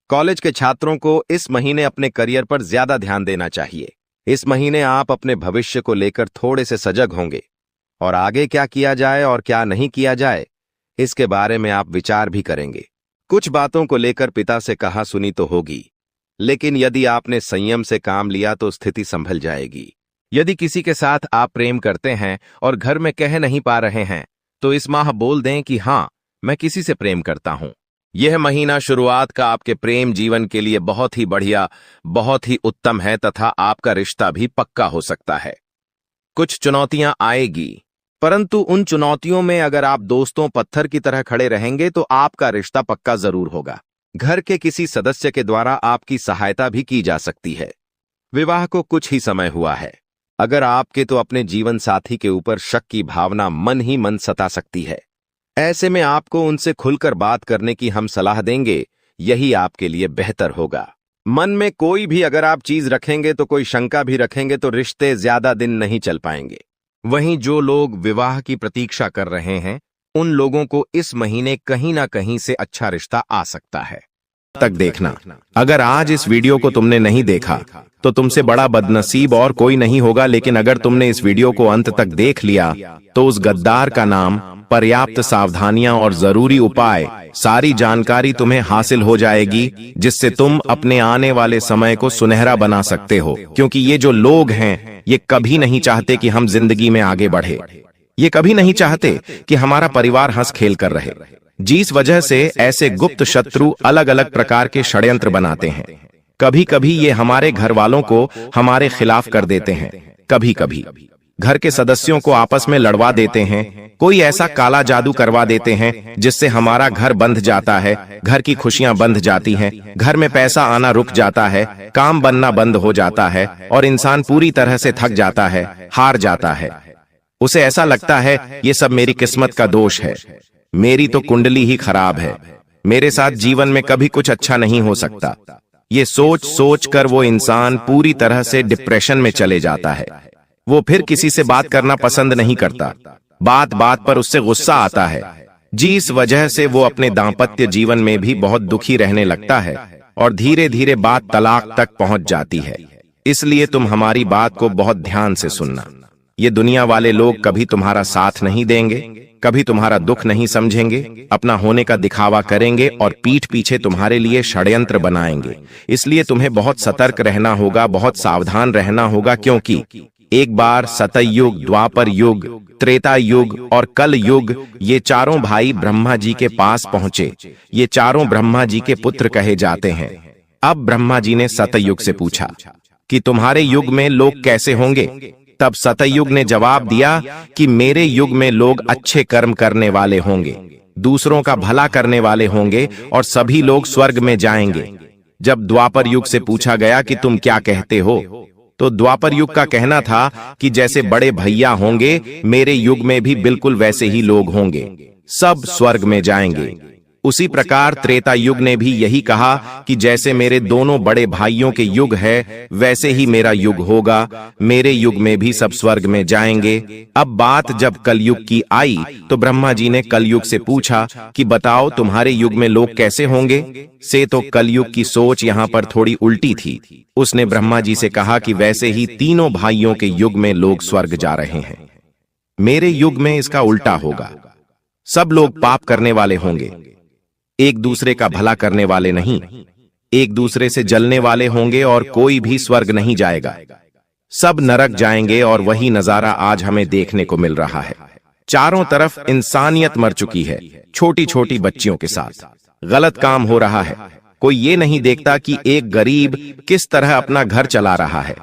कॉलेज के छात्रों को इस महीने अपने करियर पर ज्यादा ध्यान देना चाहिए। इस महीने आप अपने भविष्य को लेकर थोड़े से सजग होंगे, और आगे क्या किया जाए और क्या नहीं किया जाए इसके बारे में आप विचार भी करेंगे। कुछ बातों को लेकर पिता से कहा सुनी तो होगी, लेकिन यदि आपने संयम से काम लिया तो स्थिति संभल जाएगी। यदि किसी के साथ आप प्रेम करते हैं और घर में कह नहीं पा रहे हैं तो इस माह बोल दें कि हां, मैं किसी से प्रेम करता हूं। यह महीना शुरुआत का आपके प्रेम जीवन के लिए बहुत ही बढ़िया, बहुत ही उत्तम है, तथा आपका रिश्ता भी पक्का हो सकता है। कुछ चुनौतियां आएगी, परंतु उन चुनौतियों में अगर आप दोस्तों पत्थर की तरह खड़े रहेंगे तो आपका रिश्ता पक्का जरूर होगा। घर के किसी सदस्य के द्वारा आपकी सहायता भी की जा सकती है। विवाह को कुछ ही समय हुआ है। अगर आपके तो अपने जीवन साथी के ऊपर शक की भावना मन ही मन सता सकती है। ऐसे में आपको उनसे खुलकर बात करने की हम सलाह देंगे, यही आपके लिए बेहतर होगा। मन में कोई भी अगर आप चीज रखेंगे तो कोई शंका भी रखेंगे तो रिश्ते ज्यादा दिन नहीं चल पाएंगे। वहीं जो लोग विवाह की प्रतीक्षा कर रहे हैं उन लोगों को इस महीने कहीं ना कहीं से अच्छा रिश्ता आ सकता है। तक देखना। अगर आज इस वीडियो को तुमने नहीं देखा तो तुमसे बड़ा बदनसीब और कोई नहीं होगा, लेकिन अगर तुमने इस वीडियो को अंत तक देख लिया तो उस गद्दार का नाम, पर्याप्त सावधानियां और जरूरी उपाय, सारी जानकारी तुम्हें हासिल हो जाएगी, जिससे तुम अपने आने वाले समय को सुनहरा बना सकते हो। क्योंकि ये जो लोग हैं ये कभी नहीं चाहते कि हम जिंदगी में आगे बढ़े। ये कभी नहीं चाहते कि हमारा परिवार हंस खेल कर रहे, जिस वजह से ऐसे गुप्त शत्रु अलग अलग प्रकार के षड्यंत्र बनाते हैं। कभी कभी ये हमारे घर वालों को हमारे खिलाफ कर देते हैं, कभी कभी घर के सदस्यों को आपस में लड़वा देते हैं, कोई ऐसा काला जादू करवा देते हैं जिससे हमारा घर बंध जाता है, घर की खुशियां बंध जाती हैं, घर में पैसा आना रुक जाता है, काम बनना बंद हो जाता है और इंसान पूरी तरह से थक जाता है, हार जाता है। उसे ऐसा लगता है ये सब मेरी किस्मत का दोष है, मेरी तो कुंडली ही खराब है, मेरे साथ जीवन में कभी कुछ अच्छा नहीं हो सकता। ये सोच सोच कर वो इंसान पूरी तरह से डिप्रेशन में चले जाता है। वो फिर किसी से बात करना पसंद नहीं करता, बात बात पर उससे गुस्सा आता है, जिस वजह से वो अपने दाम्पत्य जीवन में भी बहुत दुखी रहने लगता है और धीरे धीरे बात तलाक तक पहुंच जाती है। इसलिए तुम हमारी बात को बहुत ध्यान से सुनना। ये दुनिया वाले लोग कभी तुम्हारा साथ नहीं देंगे, कभी तुम्हारा दुख नहीं समझेंगे, अपना होने का दिखावा करेंगे और पीठ पीछे तुम्हारे लिए षड्यंत्र बनाएंगे। इसलिए तुम्हें बहुत सतर्क रहना होगा, बहुत सावधान रहना होगा, क्योंकि एक बार सतयुग, द्वापर युग, त्रेता युग और कल युग, ये चारों भाई ब्रह्मा जी के पास पहुंचे। ये चारों ब्रह्मा जी के पुत्र कहे जाते हैं। अब ब्रह्मा जी ने सतयुग से पूछा कि तुम्हारे युग में लोग कैसे होंगे? तब सतयुग ने जवाब दिया कि मेरे युग में लोग अच्छे कर्म करने वाले होंगे, दूसरों का भला करने वाले होंगे और सभी लोग स्वर्ग में जाएंगे। जब द्वापर युग से पूछा गया कि तुम क्या कहते हो, तो द्वापर युग का कहना था कि जैसे बड़े भैया होंगे, मेरे युग में भी बिल्कुल वैसे ही लोग होंगे, सब स्वर्ग में जाएंगे। उसी प्रकार त्रेता युग ने भी यही कहा कि जैसे मेरे दोनों बड़े भाइयों के युग है, वैसे ही मेरा युग होगा, मेरे युग में भी सब स्वर्ग में जाएंगे। अब बात जब कलयुग की आई तो ब्रह्मा जी ने कलयुग से पूछा कि बताओ तुम्हारे युग में लोग कैसे होंगे? से तो कलयुग की सोच यहाँ पर थोड़ी उल्टी थी। उसने ब्रह्मा जी से कहा कि वैसे ही तीनों भाइयों के युग में लोग स्वर्ग जा रहे हैं, मेरे युग में इसका उल्टा होगा। सब लोग पाप करने वाले होंगे, एक दूसरे का भला करने वाले नहीं, एक दूसरे से जलने वाले होंगे और कोई भी स्वर्ग नहीं जाएगा, सब नरक जाएंगे। और वही नजारा आज हमें देखने को मिल रहा है। चारों तरफ इंसानियत मर चुकी है, छोटी छोटी बच्चियों के साथ गलत काम हो रहा है। कोई ये नहीं देखता कि एक गरीब किस तरह अपना घर चला रहा है।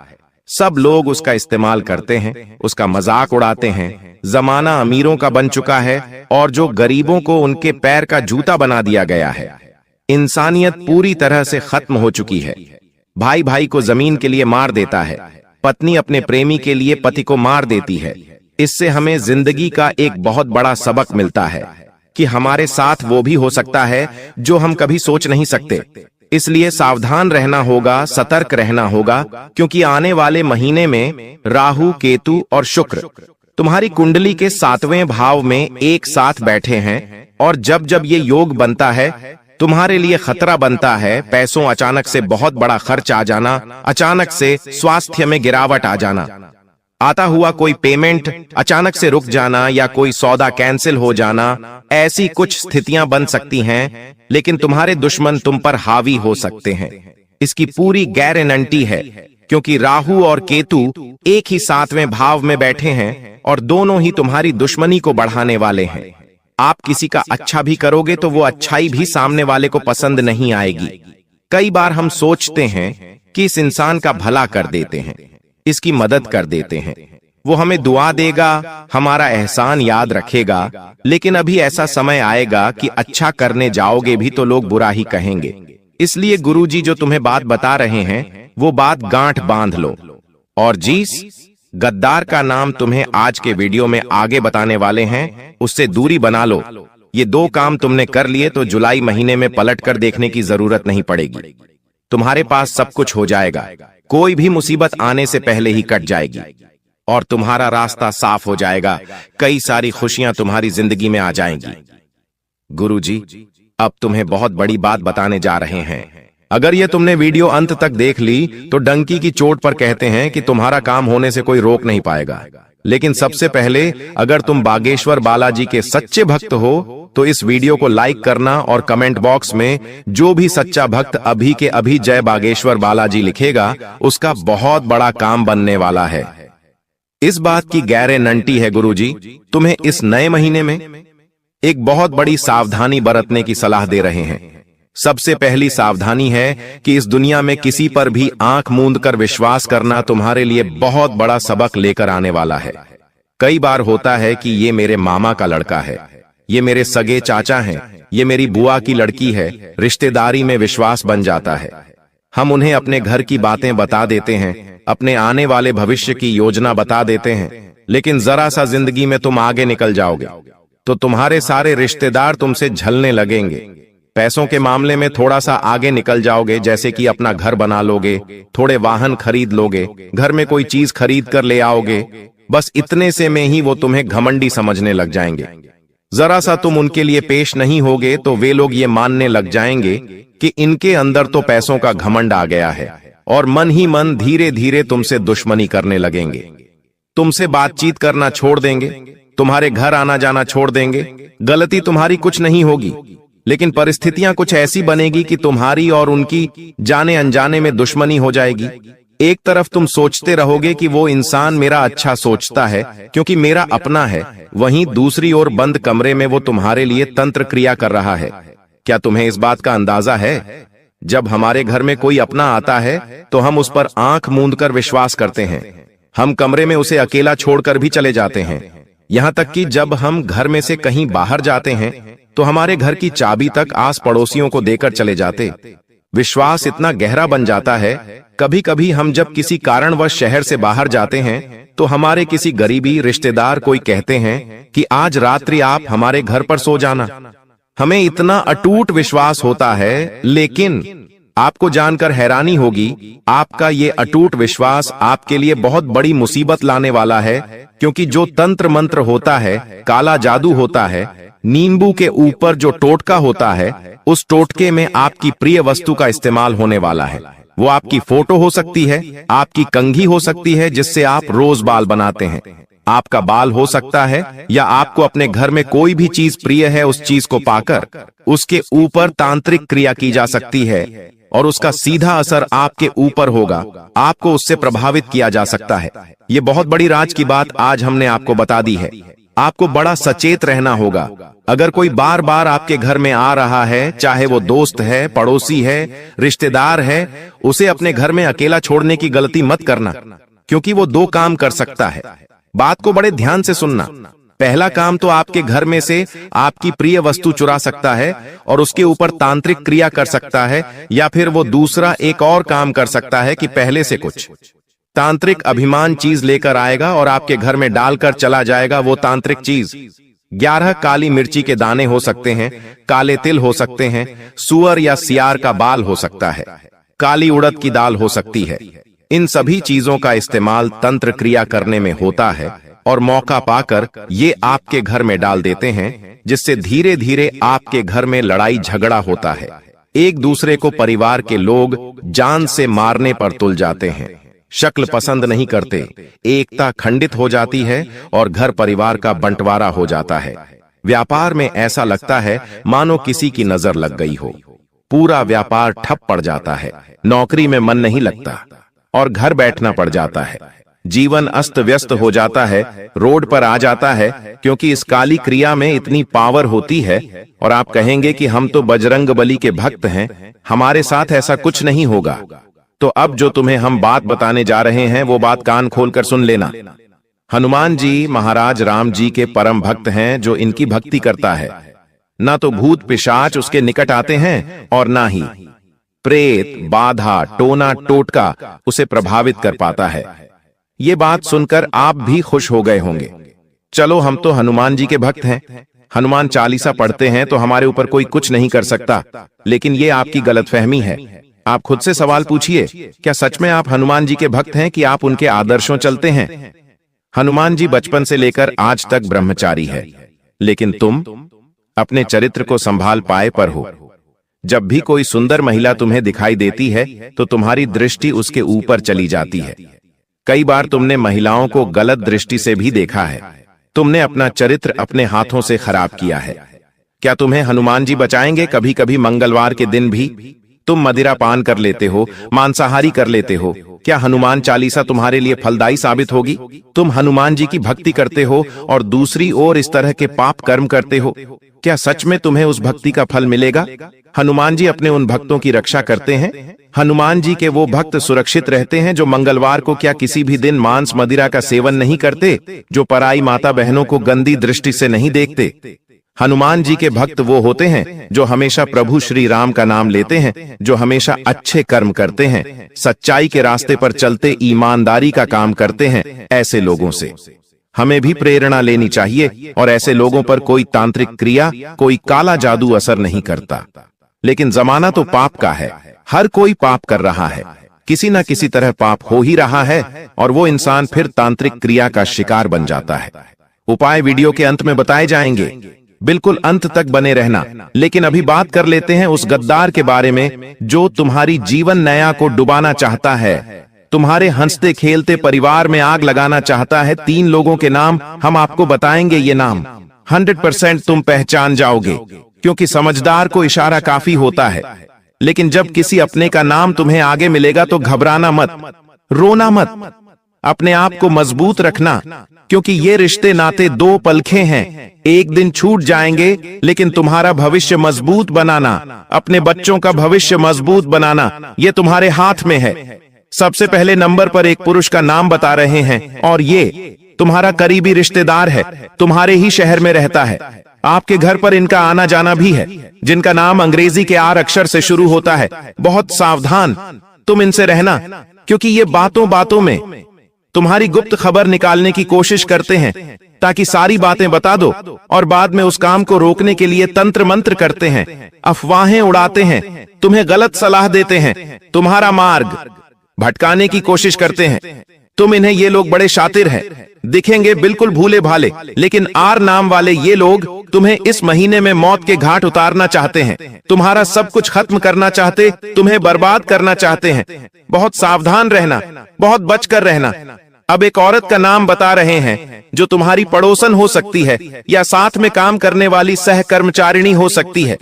सब लोग उसका इस्तेमाल करते हैं, उसका मजाक उड़ाते हैं। जमाना अमीरों का बन चुका है और जो गरीबों को उनके पैर का जूता बना दिया गया है। इंसानियत पूरी तरह से खत्म हो चुकी है। भाई भाई को जमीन के लिए मार देता है, पत्नी अपने प्रेमी के लिए पति को मार देती है। इससे हमें जिंदगी का एक बहुत बड़ा सबक मिलता है कि हमारे साथ वो भी हो सकता है जो हम कभी सोच नहीं सकते। इसलिए सावधान रहना होगा, सतर्क रहना होगा, क्योंकि आने वाले महीने में राहु, केतु और शुक्र तुम्हारी कुंडली के 7वें भाव में एक साथ बैठे हैं। और जब जब ये योग बनता है, तुम्हारे लिए खतरा बनता है। पैसों अचानक से बहुत बड़ा खर्च आ जाना, अचानक से स्वास्थ्य में गिरावट आ जाना, आता हुआ कोई पेमेंट अचानक से रुक जाना या कोई सौदा कैंसिल हो जाना, ऐसी कुछ स्थितियां बन सकती हैं। लेकिन तुम्हारे दुश्मन तुम पर हावी हो सकते हैं, इसकी पूरी गारंटी है, क्योंकि राहु और केतु एक ही 7वें भाव में बैठे हैं और दोनों ही तुम्हारी दुश्मनी को बढ़ाने वाले हैं। आप किसी का अच्छा भी करोगे तो वो अच्छाई भी सामने वाले को पसंद नहीं आएगी। कई बार हम सोचते हैं कि इस इंसान का भला कर देते हैं, इसकी मदद कर देते हैं, वो हमें दुआ देगा, हमारा एहसान याद रखेगा। लेकिन अभी ऐसा समय आएगा कि अच्छा करने जाओगे भी तो लोग बुरा ही कहेंगे। इसलिए गुरुजी जो तुम्हें बात बता रहे हैं, वो बात गांठ बांध लो। और जिस गद्दार का नाम तुम्हें आज के वीडियो में आगे बताने वाले हैं, उससे दूरी बना लो। ये 2 काम तुमने कर लिए तो जुलाई महीने में पलट कर देखने की जरूरत नहीं पड़ेगी। तुम्हारे पास सब कुछ हो जाएगा, कोई भी मुसीबत आने से पहले ही कट जाएगी और तुम्हारा रास्ता साफ हो जाएगा। कई सारी खुशियां तुम्हारी जिंदगी में आ जाएंगी। गुरुजी अब तुम्हें बहुत बड़ी बात बताने जा रहे हैं। अगर ये तुमने वीडियो अंत तक देख ली तो डंकी की चोट पर कहते हैं कि तुम्हारा काम होने से कोई रोक नहीं पाएगा। लेकिन सबसे पहले अगर तुम बागेश्वर बालाजी के सच्चे भक्त हो तो इस वीडियो को लाइक करना और कमेंट बॉक्स में जो भी सच्चा भक्त अभी के अभी जय बागेश्वर बालाजी लिखेगा, उसका बहुत बड़ा काम बनने वाला है। इस बात की गारंटी है गुरुजी, तुम्हें इस नए महीने में एक बहुत बड़ी सावधानी बरतने की सलाह दे रहे हैं। सबसे पहली सावधानी है कि इस दुनिया में किसी पर भी आंख मूंद कर विश्वास करना तुम्हारे लिए बहुत बड़ा सबक लेकर आने वाला है। कई बार होता है कि ये मेरे मामा का लड़का है, ये मेरे सगे चाचा हैं, ये मेरी बुआ की लड़की है, रिश्तेदारी में विश्वास बन जाता है। हम उन्हें अपने घर की बातें बता देते हैं, अपने आने वाले भविष्य की योजना बता देते हैं। लेकिन जरा सा जिंदगी में तुम आगे निकल जाओगे तो तुम्हारे सारे रिश्तेदार तुमसे झलने लगेंगे। पैसों के मामले में थोड़ा सा आगे निकल जाओगे, जैसे कि अपना घर बना लोगे, थोड़े वाहन खरीद लोगे, घर में कोई चीज खरीद कर ले आओगे। बस इतने से में ही वो तुम्हें घमंडी समझने लग जाएंगे। जरा सा तुम उनके लिए पेश नहीं होगे तो वे लोग ये मानने लग जाएंगे कि इनके अंदर तो पैसों का घमंड आ गया है, और मन ही मन धीरे धीरे तुमसे दुश्मनी करने लगेंगे, तुमसे बातचीत करना छोड़ देंगे, तुम्हारे घर आना जाना छोड़ देंगे। गलती तुम्हारी कुछ नहीं होगी, लेकिन परिस्थितियां कुछ ऐसी बनेगी कि तुम्हारी और उनकी जाने अनजाने में दुश्मनी हो जाएगी। एक तरफ तुम सोचते रहोगे कि वो इंसान मेरा अच्छा सोचता है क्योंकि मेरा अपना है, वहीं दूसरी ओर बंद कमरे में वो तुम्हारे लिए तंत्र क्रिया कर रहा है। क्या तुम्हें इस बात का अंदाजा है? जब हमारे घर में कोई अपना आता है तो हम उस पर आंख मूंद कर विश्वास करते हैं। हम कमरे में उसे अकेला छोड़कर भी चले जाते हैं। यहां तक कि जब हम घर में से कहीं बाहर जाते हैं तो हमारे घर की चाबी तक आस पड़ोसियों को देकर चले जाते। विश्वास इतना गहरा बन जाता है, कभी कभी हम जब किसी कारणवश शहर से बाहर जाते हैं तो हमारे किसी गरीबी रिश्तेदार कोई कहते हैं कि आज रात्रि आप हमारे घर पर सो जाना। हमें इतना अटूट विश्वास होता है, लेकिन आपको जानकर हैरानी होगी, आपका ये अटूट विश्वास आपके लिए बहुत बड़ी मुसीबत लाने वाला है, क्योंकि जो तंत्र मंत्र होता है, काला जादू होता है, नींबू के ऊपर जो टोटका होता है, उस टोटके में आपकी प्रिय वस्तु का इस्तेमाल होने वाला है। वो आपकी फोटो हो सकती है, आपकी कंघी हो सकती है जिससे आप रोज बाल बनाते हैं, आपका बाल हो सकता है, या आपको अपने घर में कोई भी चीज प्रिय है उस चीज को पाकर उसके ऊपर तांत्रिक क्रिया की जा सकती है और उसका सीधा असर आपके ऊपर होगा, आपको उससे प्रभावित किया जा सकता है। ये बहुत बड़ी राज की बात आज हमने आपको बता दी है। आपको बड़ा सचेत रहना होगा। अगर कोई बार बार आपके घर में आ रहा है, चाहे वो दोस्त है, पड़ोसी है, रिश्तेदार है, उसे अपने घर में अकेला छोड़ने की गलती मत करना, क्योंकि वो दो काम कर सकता है। बात को बड़े ध्यान से सुनना। पहला काम तो आपके घर में से आपकी प्रिय वस्तु चुरा सकता है और उसके ऊपर तांत्रिक क्रिया कर सकता है, या फिर वो दूसरा एक और काम कर सकता है कि पहले से कुछ तांत्रिक अभिमान चीज लेकर आएगा और आपके घर में डालकर चला जाएगा। वो तांत्रिक चीज 11 काली मिर्ची के दाने हो सकते हैं, काले तिल हो सकते हैं, सुअर या सियार का बाल हो सकता है, काली उड़द की दाल हो सकती है। इन सभी चीजों का इस्तेमाल तंत्र क्रिया करने में होता है और मौका पाकर ये आपके घर में डाल देते हैं, जिससे धीरे धीरे आपके घर में लड़ाई झगड़ा होता है। एक दूसरे को परिवार के लोग जान से मारने पर तुल जाते हैं, शक्ल पसंद नहीं करते, एकता खंडित हो जाती है और घर परिवार का बंटवारा हो जाता है। व्यापार में ऐसा लगता है मानो किसी की नजर लग गई हो, पूरा व्यापार ठप पड़ जाता है, नौकरी में मन नहीं लगता और घर बैठना पड़ जाता है। जीवन अस्त व्यस्त हो जाता है, रोड पर आ जाता है, क्योंकि इस काली क्रिया में इतनी पावर होती है। और आप कहेंगे कि हम तो बजरंग बली के भक्त हैं, हमारे साथ ऐसा कुछ नहीं होगा। तो अब जो तुम्हें हम बात बताने जा रहे हैं वो बात कान खोलकर सुन लेना। हनुमान जी महाराज राम जी के परम भक्त हैं जो इनकी भक्ति करता है। ना तो भूत पिशाच उसके निकट आते हैं और ना ही प्रेत, बाधा, टोना, टोटका उसे प्रभावित कर पाता है। ये बात सुनकर आप भी खुश हो गए होंगे। चलो, हम तो हनुमान जी के भक्त हैं, हनुमान चालीसा पढ़ते हैं तो हमारे ऊपर कोई कुछ नहीं कर सकता। लेकिन ये आपकी गलतफहमी है। आप खुद से सवाल पूछिए, क्या सच में आप हनुमान जी के भक्त हैं कि आप उनके आदर्शों चलते हैं? हनुमान जी बचपन से लेकर आज तक ब्रह्मचारी है, लेकिन तुम अपने चरित्र को संभाल पाए पर हो। जब भी कोई सुंदर महिला तुम्हें दिखाई देती है तो तुम्हारी दृष्टि उसके ऊपर चली जाती है। कई बार तुमने महिलाओं को गलत दृष्टि से भी देखा है। तुमने अपना चरित्र अपने हाथों से खराब किया है। क्या तुम्हें हनुमान जी बचाएंगे? कभी कभी मंगलवार के दिन भी तुम मदिरा पान कर लेते हो, मांसाहारी कर लेते हो। क्या हनुमान चालीसा तुम्हारे लिए फलदायी साबित होगी? तुम हनुमान जी की भक्ति करते हो और दूसरी ओर इस तरह के पाप कर्म करते हो। क्या सच में तुम्हें उस भक्ति का फल मिलेगा? हनुमान जी अपने उन भक्तों की रक्षा करते हैं। हनुमान जी के वो भक्त सुरक्षित रहते हैं जो मंगलवार को क्या किसी भी दिन मांस मदिरा का सेवन नहीं करते, जो पराई माता बहनों को गंदी दृष्टि से नहीं देखते। हनुमान जी के भक्त वो होते हैं जो हमेशा प्रभु श्री राम का नाम लेते हैं, जो हमेशा अच्छे कर्म करते हैं, सच्चाई के रास्ते पर चलते ईमानदारी का काम करते हैं। ऐसे लोगों से हमें भी प्रेरणा लेनी चाहिए और ऐसे लोगों पर कोई तांत्रिक क्रिया, कोई काला जादू असर नहीं करता। लेकिन जमाना तो पाप का है, हर कोई पाप कर रहा है, किसी न किसी तरह पाप हो ही रहा है और वो इंसान फिर तांत्रिक क्रिया का शिकार बन जाता है। उपाय वीडियो के अंत में बताए जाएंगे। बिल्कुल अंत तक बने रहना। लेकिन अभी बात कर लेते हैं उस गद्दार के बारे में जो तुम्हारी जीवन नया को डुबाना चाहता है, तुम्हारे हंसते खेलते परिवार में आग लगाना चाहता है। 3 लोगों के नाम हम आपको बताएंगे। ये नाम 100% तुम पहचान जाओगे, क्योंकि समझदार को इशारा काफी होता है। लेकिन जब किसी अपने का नाम तुम्हें आगे मिलेगा तो घबराना मत, रोना मत, अपने आप को मजबूत रखना, क्योंकि ये रिश्ते नाते 2 पलखे हैं, एक दिन छूट जाएंगे। लेकिन तुम्हारा भविष्य मजबूत बनाना, अपने बच्चों का भविष्य मजबूत बनाना, ये तुम्हारे हाथ में है। सबसे पहले नंबर पर एक पुरुष का नाम बता रहे हैं, और ये तुम्हारा करीबी रिश्तेदार है, तुम्हारे ही शहर में रहता है, आपके घर पर इनका आना जाना भी है, जिनका नाम अंग्रेजी के आर अक्षर से शुरू होता है। बहुत सावधान तुम इनसे रहना, क्योंकि ये बातों बातों में तुम्हारी गुप्त खबर निकालने की कोशिश करते हैं, ताकि सारी बातें बता दो और बाद में उस काम को रोकने के लिए तंत्र मंत्र करते हैं, अफवाहें उड़ाते हैं, तुम्हें गलत सलाह देते हैं, तुम्हारा मार्ग भटकाने की कोशिश करते हैं। तुम इन्हें, ये लोग बड़े शातिर हैं, दिखेंगे बिल्कुल भूले भाले, लेकिन आर नाम वाले ये लोग तुम्हें इस महीने में मौत के घाट उतारना चाहते हैं, तुम्हारा सब कुछ खत्म करना चाहते, तुम्हें बर्बाद करना चाहते हैं। बहुत सावधान रहना, बहुत बचकर रहना। अब एक औरत का नाम बता रहे हैं जो तुम्हारी पड़ोसन हो सकती है या साथ में काम करने वाली सहकर्मचारिणी हो सकती है।